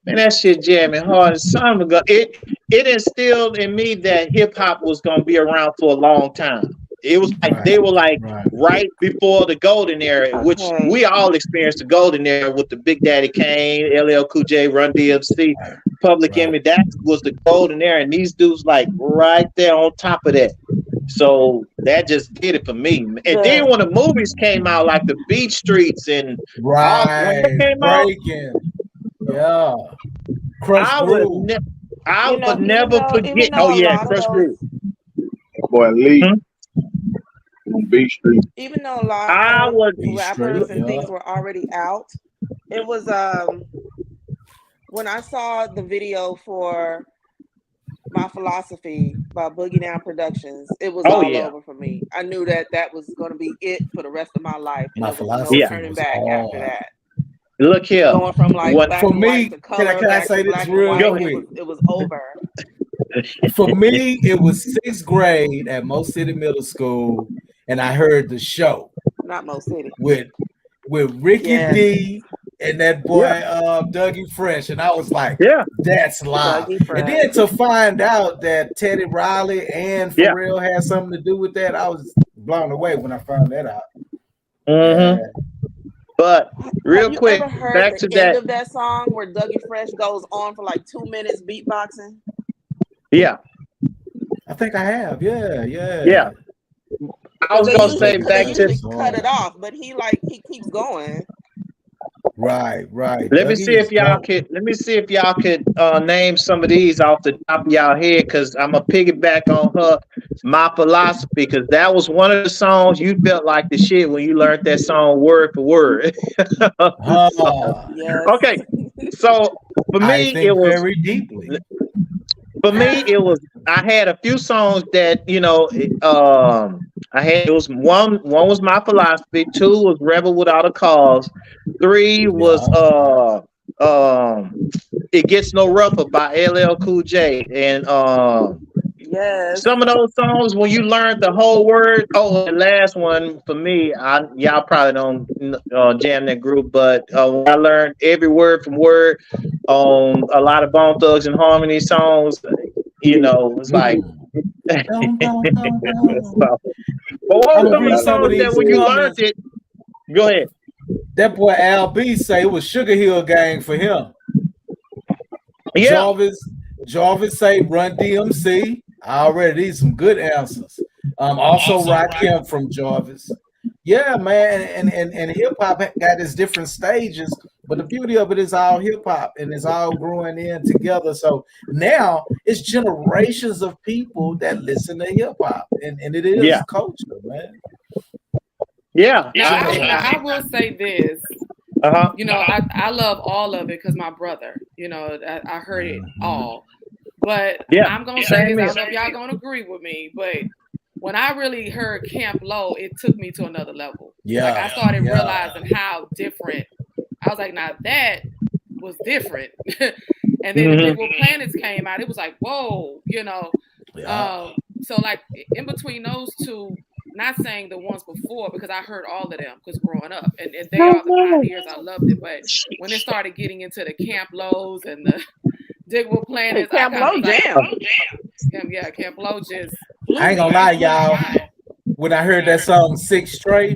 man, that shit jamming hard. And some of it instilled in me that hip hop was gonna be around for a long time. It was like they were like right before the golden era, which we all experienced the golden era with the Big Daddy Kane, LL Cool J, Run DMC, Public Enemy. That was the golden era, and these dudes like right there on top of that. So that just did it for me. And then when the movies came out, like the Beach Streets and all when it came Breaking. Yeah. Crush Groove. I would never forget. Oh yeah, Crush Groove. Boy, Lee. On B Street. Even though a lot of rappers and things were already out, it was when I saw the video for My Philosophy by Boogie Down Productions, it was all over for me. I knew that was going to be it for the rest of my life, and there was no turning back after that. Look here, going from like black and white to color, can I say this real quick? It was over. For me, it was 6th grade at Mo City Middle School, and I heard the show. Not Mo City. With Ricky D and that boy Dougie Fresh, and I was like, that's live. And then to find out that Teddy Riley and Pharrell had something to do with that, I was blown away when I found that out. Mm-hmm. But real quick, ever heard back the to end of that song where Dougie Fresh goes on for like 2 minutes beatboxing? Yeah, I think I have. Yeah. I was gonna say back to cut it off, but he keeps going. Right. Let me see if y'all could name some of these off the top of y'all head, because I'm gonna piggyback on her My Philosophy, because that was one of the songs you felt like the shit when you learned that song word for word. Okay, so for me it was very deeply. For me, I had a few songs that, you know, I had, it was one was My Philosophy, 2 was Rebel Without a Cause, 3 was It Gets No Rougher by LL Cool J, and some of those songs when you learned the whole word. Oh, the last one for me, y'all probably don't jam that group, but when I learned every word from word on a lot of Bone Thugs and Harmony songs, you know, it's like. But what were some of the songs that when you learned it? Go ahead. That boy Al B say it was Sugar Hill Gang for him. Yeah. Jarvis say Run DMC. Already these some good answers. Also Rakim from Jarvis. Yeah, man, and hip hop got its different stages, but the beauty of it is all hip hop and it's all growing in together. So now it's generations of people that listen to hip hop, and it is culture, man. Yeah. Now I will say this. You know, I love all of it because my brother, you know, I heard it all. But I'm gonna say this, I don't know if y'all gonna agree with me, but when I really heard Camp Low, it took me to another level. Like I started realizing how different. I was like, now that was different. And then the Big Wolf Planets came out. It was like, whoa, you know. So like in between those two, not saying the ones before because I heard all of them because growing up and they are the pioneers. I loved it. But when it started getting into the Camp Lows and the Digable Planets, Camp Low jam. Camp Low just. I ain't gonna lie, y'all. When I heard that song Six Tray,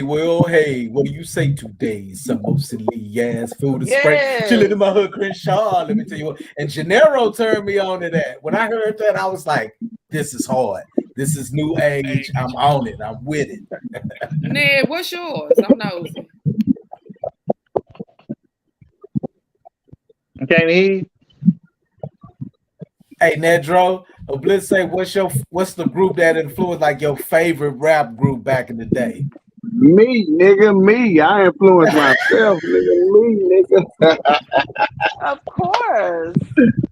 well, hey, what do you say today? Some mostly ass food to spray. Chilling in my hood, Crenshaw. Let me tell you what. And Gennaro turned me on to that. When I heard that, I was like, this is hard. This is new age. I'm on it. I'm with it. Ned, what's yours? I'm nosy. Okay, Hey, Nedro, Blitz say, what's the group that influenced like your favorite rap group back in the day? Me, nigga, me. I influenced myself, nigga, me, nigga. Of course.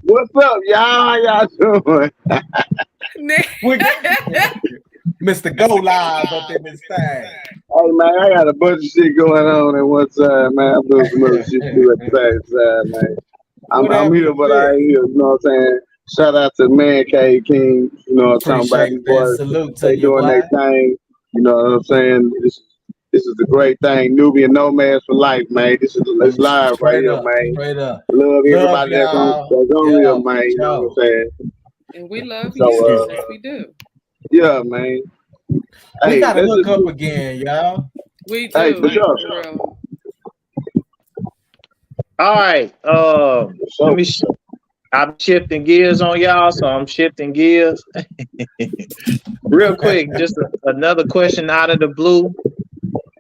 What's up, y'all? How y'all doing? Mr. Go Live up in this thing. Hey, man, I got a bunch of shit going on at one time, man. I'm doing some other shit too at the same time, man. I'm here, but I ain't here. You know what I'm saying? Shout out to Mancave K.i.n.g.s. You know what I'm talking about? These boys, salute to they you, doing their thing. You know what I'm saying? This is a great thing. Nubian Nomads for life, man. This is live right here, man. Straight up. Love everybody that's on here, man. You know what I'm saying? And we love you. Yes, we do. Yeah, man. We gotta hook up again, y'all. We do. Hey, for sure. All right. Let me. I'm shifting gears on y'all, so I'm shifting gears. Real quick, just another question out of the blue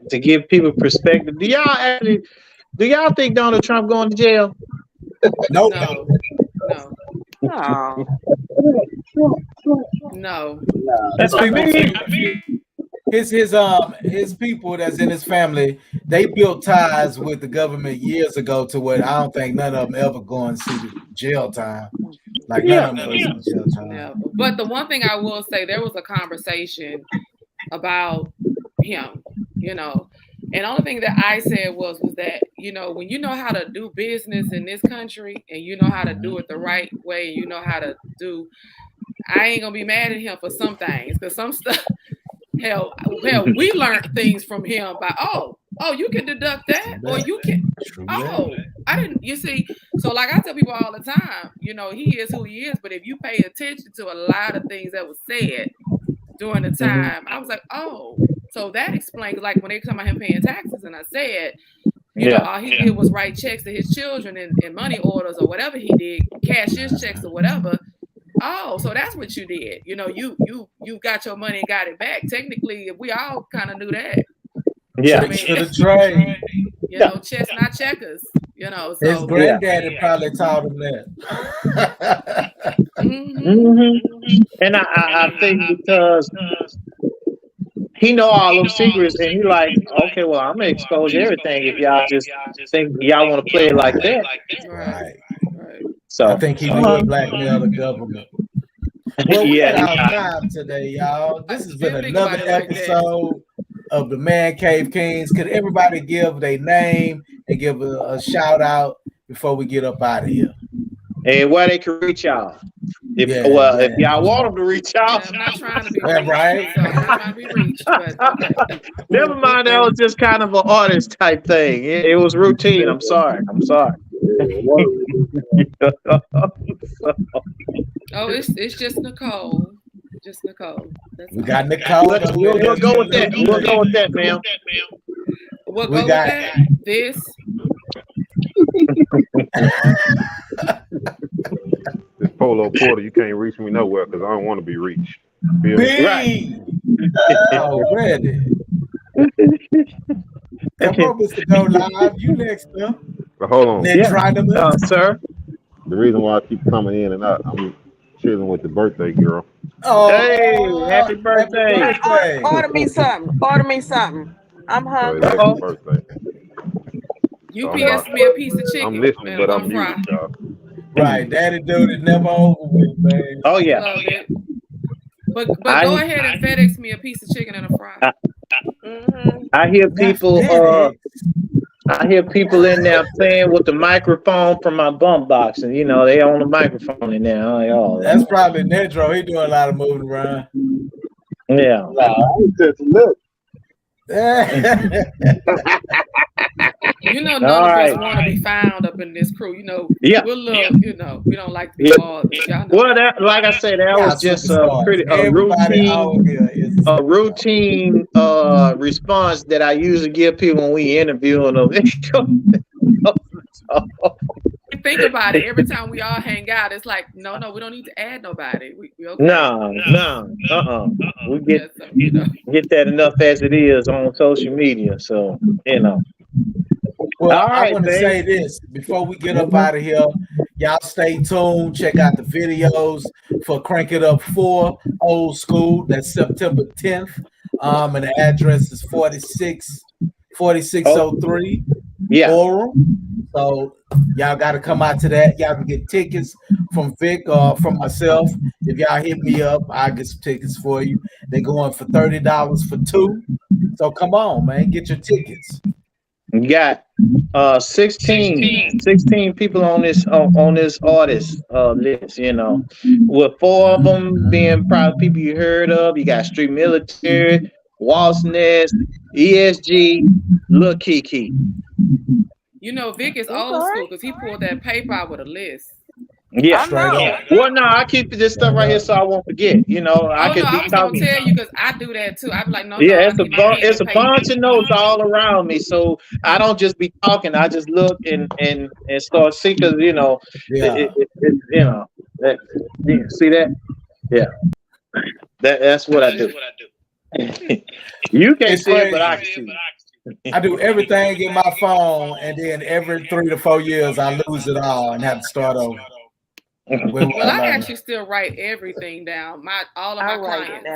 to give people perspective. Do y'all think Donald Trump going to jail? Nope. No. His people that's in his family, they built ties with the government years ago to where I don't think none of them ever going to see the jail time. Like none of them going to see jail time. Never. But the one thing I will say, there was a conversation about him, you know. And the only thing that I said was that, you know, when you know how to do business in this country and you know how to do it the right way, and you know how to do, I ain't gonna be mad at him for some things, because some stuff, hell, we learned things from him by, oh, you can deduct that, or you can, I didn't, you see, so like I tell people all the time, you know, he is who he is, but if you pay attention to a lot of things that was said during the time, I was like, oh, so that explains, like when they come about him paying taxes, and I said, you know, all he did was write checks to his children and money orders or whatever he did, cash his checks or whatever. Oh, so that's what you did. You know, you got your money and got it back. Technically, we all kind of knew that. Yeah, I mean, the trade. You know, chess not checkers. You know, so his granddaddy probably taught him that. And I think because he know all them secrets, and he like, okay, well, I'm gonna expose everything if y'all just think y'all want to play it like that. Right. So I think he would blackmail the government. Well, we had our time today, y'all. This has been another episode of the Mancave K.i.n.g.s. Could everybody give their name and give a shout out before we get up out of here? And where they can reach y'all. If y'all want them to reach out. I'm not trying to be reached, right? So I'm not trying to be reached, but okay. Never mind, that was just kind of an artist type thing. It was routine. I'm sorry. Oh, it's just Nicole. Just Nicole. We got Nicole. We'll go with that. We'll go with that, ma'am. We'll go with that. This. This Polo Porter, you can't reach me nowhere because I don't want to be reached. Feel me? Right. Already. Come on, Mr. Go Live. You next, huh? But hold on. Yeah. Sir. The reason why I keep coming in and out, I'm chilling with the birthday girl. Oh, Hey, happy birthday. Order me something. Order me something. I'm So hungry. it's happy birthday. UPS me a piece of chicken. I'm listening, and but one I'm fry. muted, y'all. Right, daddy dude is never over with, man. Oh yeah. Love it. But go ahead and FedEx me a piece of chicken and a fry. I hear people I hear people in there playing with the microphone from my bump box, and you know they on the microphone in there. I'm like, oh, That's probably Nedro. He doing a lot of moving around. Yeah. Nah, I just look. You know, none of us want to be found up in this crew. You know, we're little, you know, we don't like to be bothered. Y'all know. Well, that, like I said, that was just a routine response that I usually give people when we interview them. Think about it. Every time we all hang out, it's like, no, we don't need to add nobody. We okay. No. We get that enough as it is on social media. So, you know. Well, All right, I want to say this before we get up out of here. Y'all stay tuned. Check out the videos for Crank It Up 4 Old School. That's September 10th. And the address is 4603 Oral. So y'all got to come out to that. Y'all can get tickets from Vic or from myself. If y'all hit me up, I'll get some tickets for you. They're going for $30 for two. So come on, man. Get your tickets. You got 16 people on this artist list, you know, with 4 of them being probably people you heard of. You got Street Military, Waltz Nest, ESG, Lil Kiki. You know, Vic is old school because he pulled that paper out with a list. Yeah, well, no, I keep this stuff right here so I won't forget. You know, I was gonna tell you because I do that too. I'd be like, it's a bunch of notes all around me, so I don't just be talking. I just look and start seeing because you know, you know, you see that, yeah, that's what I do. You can't see it, but I can see it. I do everything in my phone, and then every 3 to 4 years, I lose it all and have to start over. Well, I actually still write everything down. All of my clients,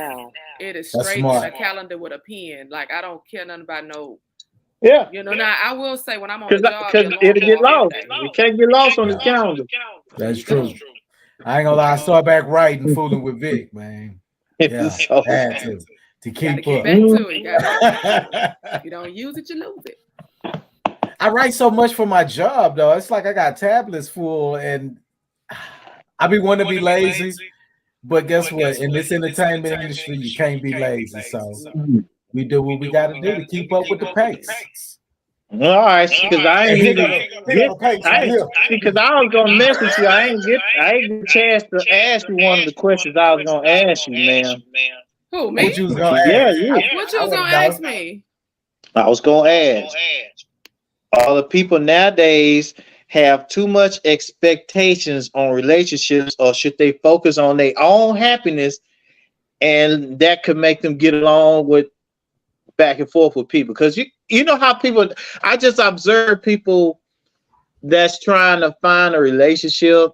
it is straight in a calendar with a pen. Like I don't care nothing about no. Yeah. You know, now I will say when I'm on the job, because it'll get lost. You can't get lost on the calendar. That's true. I ain't gonna lie. I start back writing, fooling with Vic, man. Yeah, had to keep up. Back to it. You don't use it, you lose it. I write so much for my job, though. It's like I got tablets full, and I be wanting to be lazy, but guess what? In this entertainment industry, you can't be lazy. So we do what we got to do to keep up with the pace. All right, because I ain't even because I was gonna message you. I ain't get a chance to ask you one of the questions I was gonna ask you, man. Who, me? What you was gonna ask? Yeah, you. What you was gonna ask me? I was gonna ask. All the people nowadays have too much expectations on relationships, or should they focus on their own happiness, and that could make them get along with back and forth with people? Because you know how people, I just observe people that's trying to find a relationship,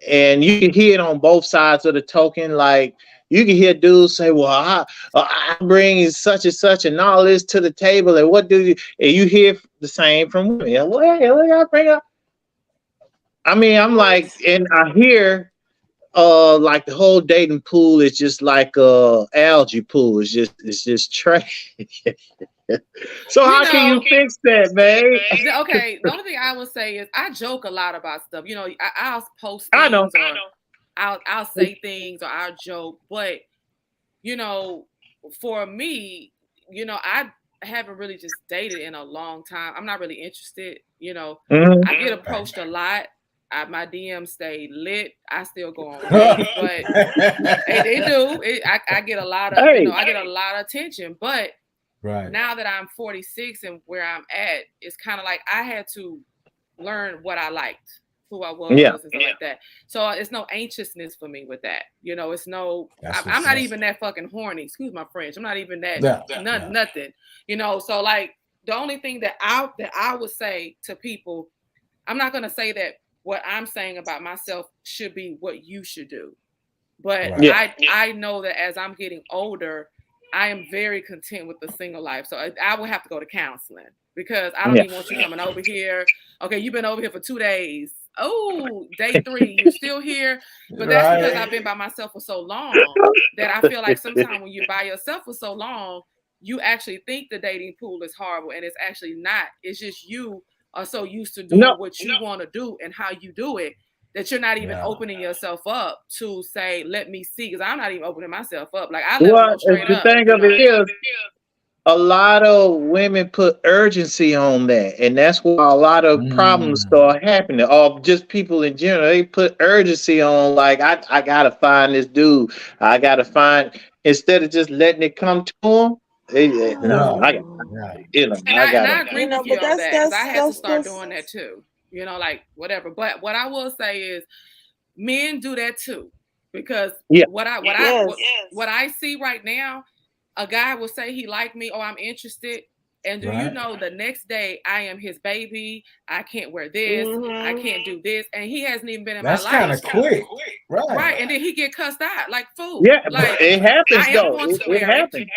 and you can hear it on both sides of the token. Like you can hear dudes say, well, I bring such and such and all this to the table, and what do you, and you hear the same from women. Well, I bring up. I mean, I'm like, and I hear like the whole dating pool is just like algae pool. It's just trash. So how can you fix that, man? Okay, the only thing I would say is I joke a lot about stuff. You know, I'll post I things know. I'll say things or I'll joke, but you know, for me, you know, I haven't really just dated in a long time. I'm not really interested. You know, I get approached a lot. My DMs stay lit. I still go on dates, but they do. I get a lot of, you know, I get a lot of attention. But now that I'm 46 and where I'm at, it's kind of like I had to learn what I liked. who I was and stuff like that. So it's no anxiousness for me with that. You know, it's no. I'm not even that fucking horny. Excuse my French. I'm not even that. Nothing. You know. So like the only thing that I would say to people, I'm not gonna say that what I'm saying about myself should be what you should do, but I know that as I'm getting older, I am very content with the single life. So I will have to go to counseling because I don't even want you coming over here. Okay, you've been over here for 2 days. Oh, day 3, you're still here. But that's because I've been by myself for so long that I feel like sometimes when you're by yourself for so long, you actually think the dating pool is horrible, and it's actually not. It's just you are so used to doing what you want to do and how you do it that you're not even opening yourself up to say, let me see, because I'm not even opening myself up. Like I let them go straight up. The thing of it is, a lot of women put urgency on that, and that's why a lot of problems start happening. Or just people in general, they put urgency on, like, I gotta find this dude. I gotta find, instead of just letting it come to them. I agree with you on that because I had to start doing that too. You know, like whatever. But what I will say is, men do that too, because what I see right now, a guy will say he liked me, or I'm interested, and do you know the next day I am his baby? I can't wear this, I can't do this, and he hasn't even been in my life. That's kind of quick, right? And then he get cussed out like fool. Yeah, like it happens though. It happens.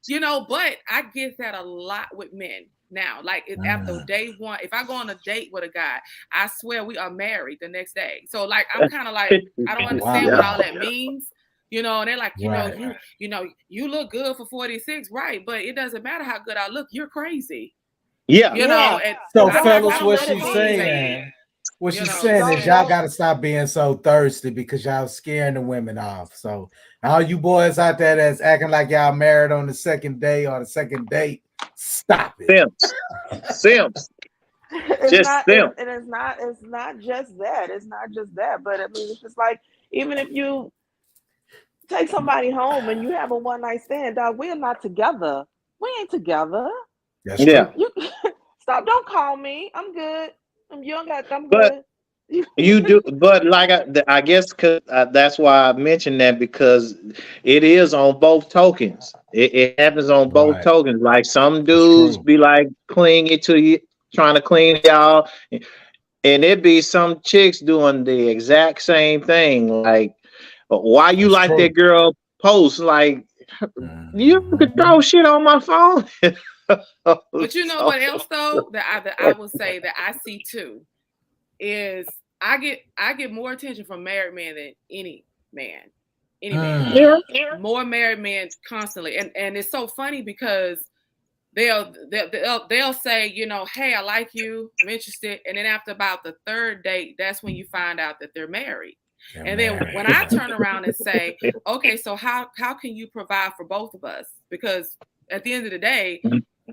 You know, but I get that a lot with men now. Like after day 1, if I go on a date with a guy, I swear we are married the next day. So like I'm kind of like I don't understand what all that means. You know, and they're like, you look good for 46, right? But it doesn't matter how good I look. You're crazy. Yeah. You know. And so fellas, what she's saying. What she's saying is y'all got to stop being so thirsty because y'all scaring the women off. So all you boys out there that's acting like y'all married on the second day or the second date, stop it. Simps. It's not just that. It's not just that. But I mean, it's just like, even if you take somebody home and you have a one-night stand, dog, we're not together. We ain't together. That's true. Stop. Don't call me. I'm good. I'm good. You do, but like I guess because that's why I mentioned that, because it is on both tokens. It happens on both tokens. Like some dudes be like clingy to you, trying to clean y'all, and it be some chicks doing the exact same thing. Like, why you like that girl post? Like, you could throw shit on my phone. But you know what else though that I will say that I see too is I get more attention from married men than any man. More married men constantly, and it's so funny because they'll say, you know, hey, I like you, I'm interested, and then after about the 3rd date, that's when you find out that they're married. And then when I turn around and say, okay, so how can you provide for both of us? Because at the end of the day,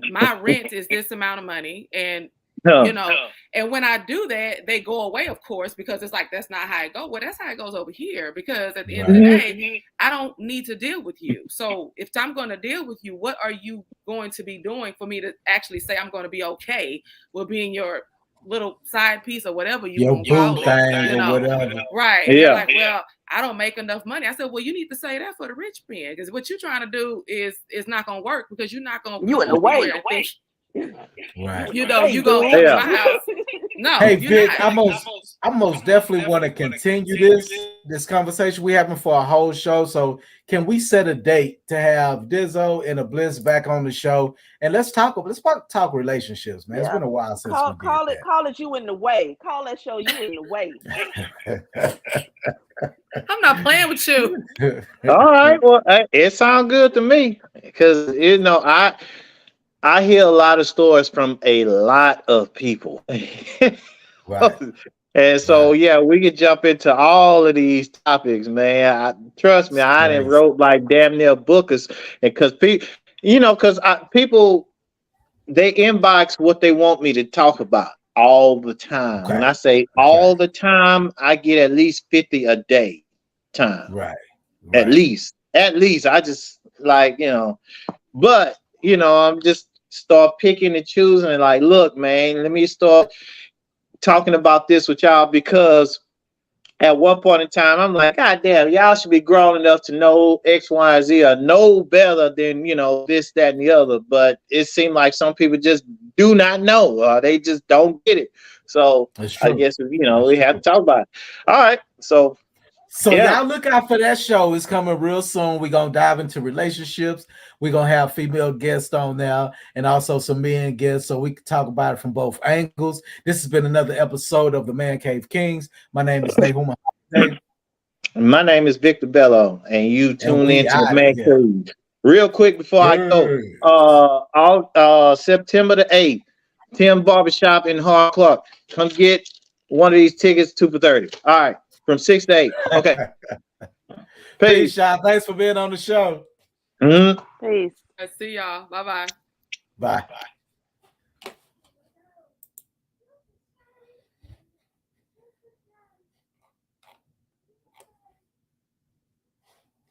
my rent is this amount of money, and you know, and when I do that, they go away, of course, because it's like, that's not how it goes. Well, that's how it goes over here, because at the end of the day, I don't need to deal with you. So if I'm going to deal with you, what are you going to be doing for me to actually say I'm going to be okay with being your little side piece or whatever you want to call it, you know? Right. And they're like, well, I don't make enough money. I said, well, you need to say that for the rich men, because what you're trying to do is not going to work, because you're not going to. You in the way. Right. You know, you go to my house. No. Hey, Vic, I most definitely want to continue this conversation we having for a whole show. So can we set a date to have Dizzo and Bliss back on the show, and let's talk relationships, man. It's been a while since we did call it you in the way. Call that show you in the way. I'm not playing with you. All right, well, it sounds good to me, because you know I hear a lot of stories from a lot of people. And so, we could jump into all of these topics, man. Trust me, I didn't wrote like damn near bookers, because people, they inbox what they want me to talk about all the time. When I say all the time, I get at least 50 a day time. Right. At least. I just like, but I'm just start picking and choosing, like, look, man, let me start talking about this with y'all because at one point in time, I'm like, God damn, y'all should be grown enough to know X, Y, and Z or know better than, this, that, and the other. But it seemed like some people just do not know. They just don't get it. So I guess, we have to talk about it. All right. So y'all look out for that show. It's coming real soon. We're going to dive into relationships. We're going to have female guests on now and also some men guests so we can talk about it from both angles. This has been another episode of the Mancave Kings. My name is Nahuma Holiday. My name is Victor Bello, and you tune in to the Mancave. Real quick before I go, September the 8th, Tim Barbershop in Hard Clark. Come get one of these tickets, 2 for $30. All right, from 6 to 8. Okay. Peace, y'all. Thanks for being on the show. Mm-hmm. Peace. I see y'all. Bye-bye. Bye.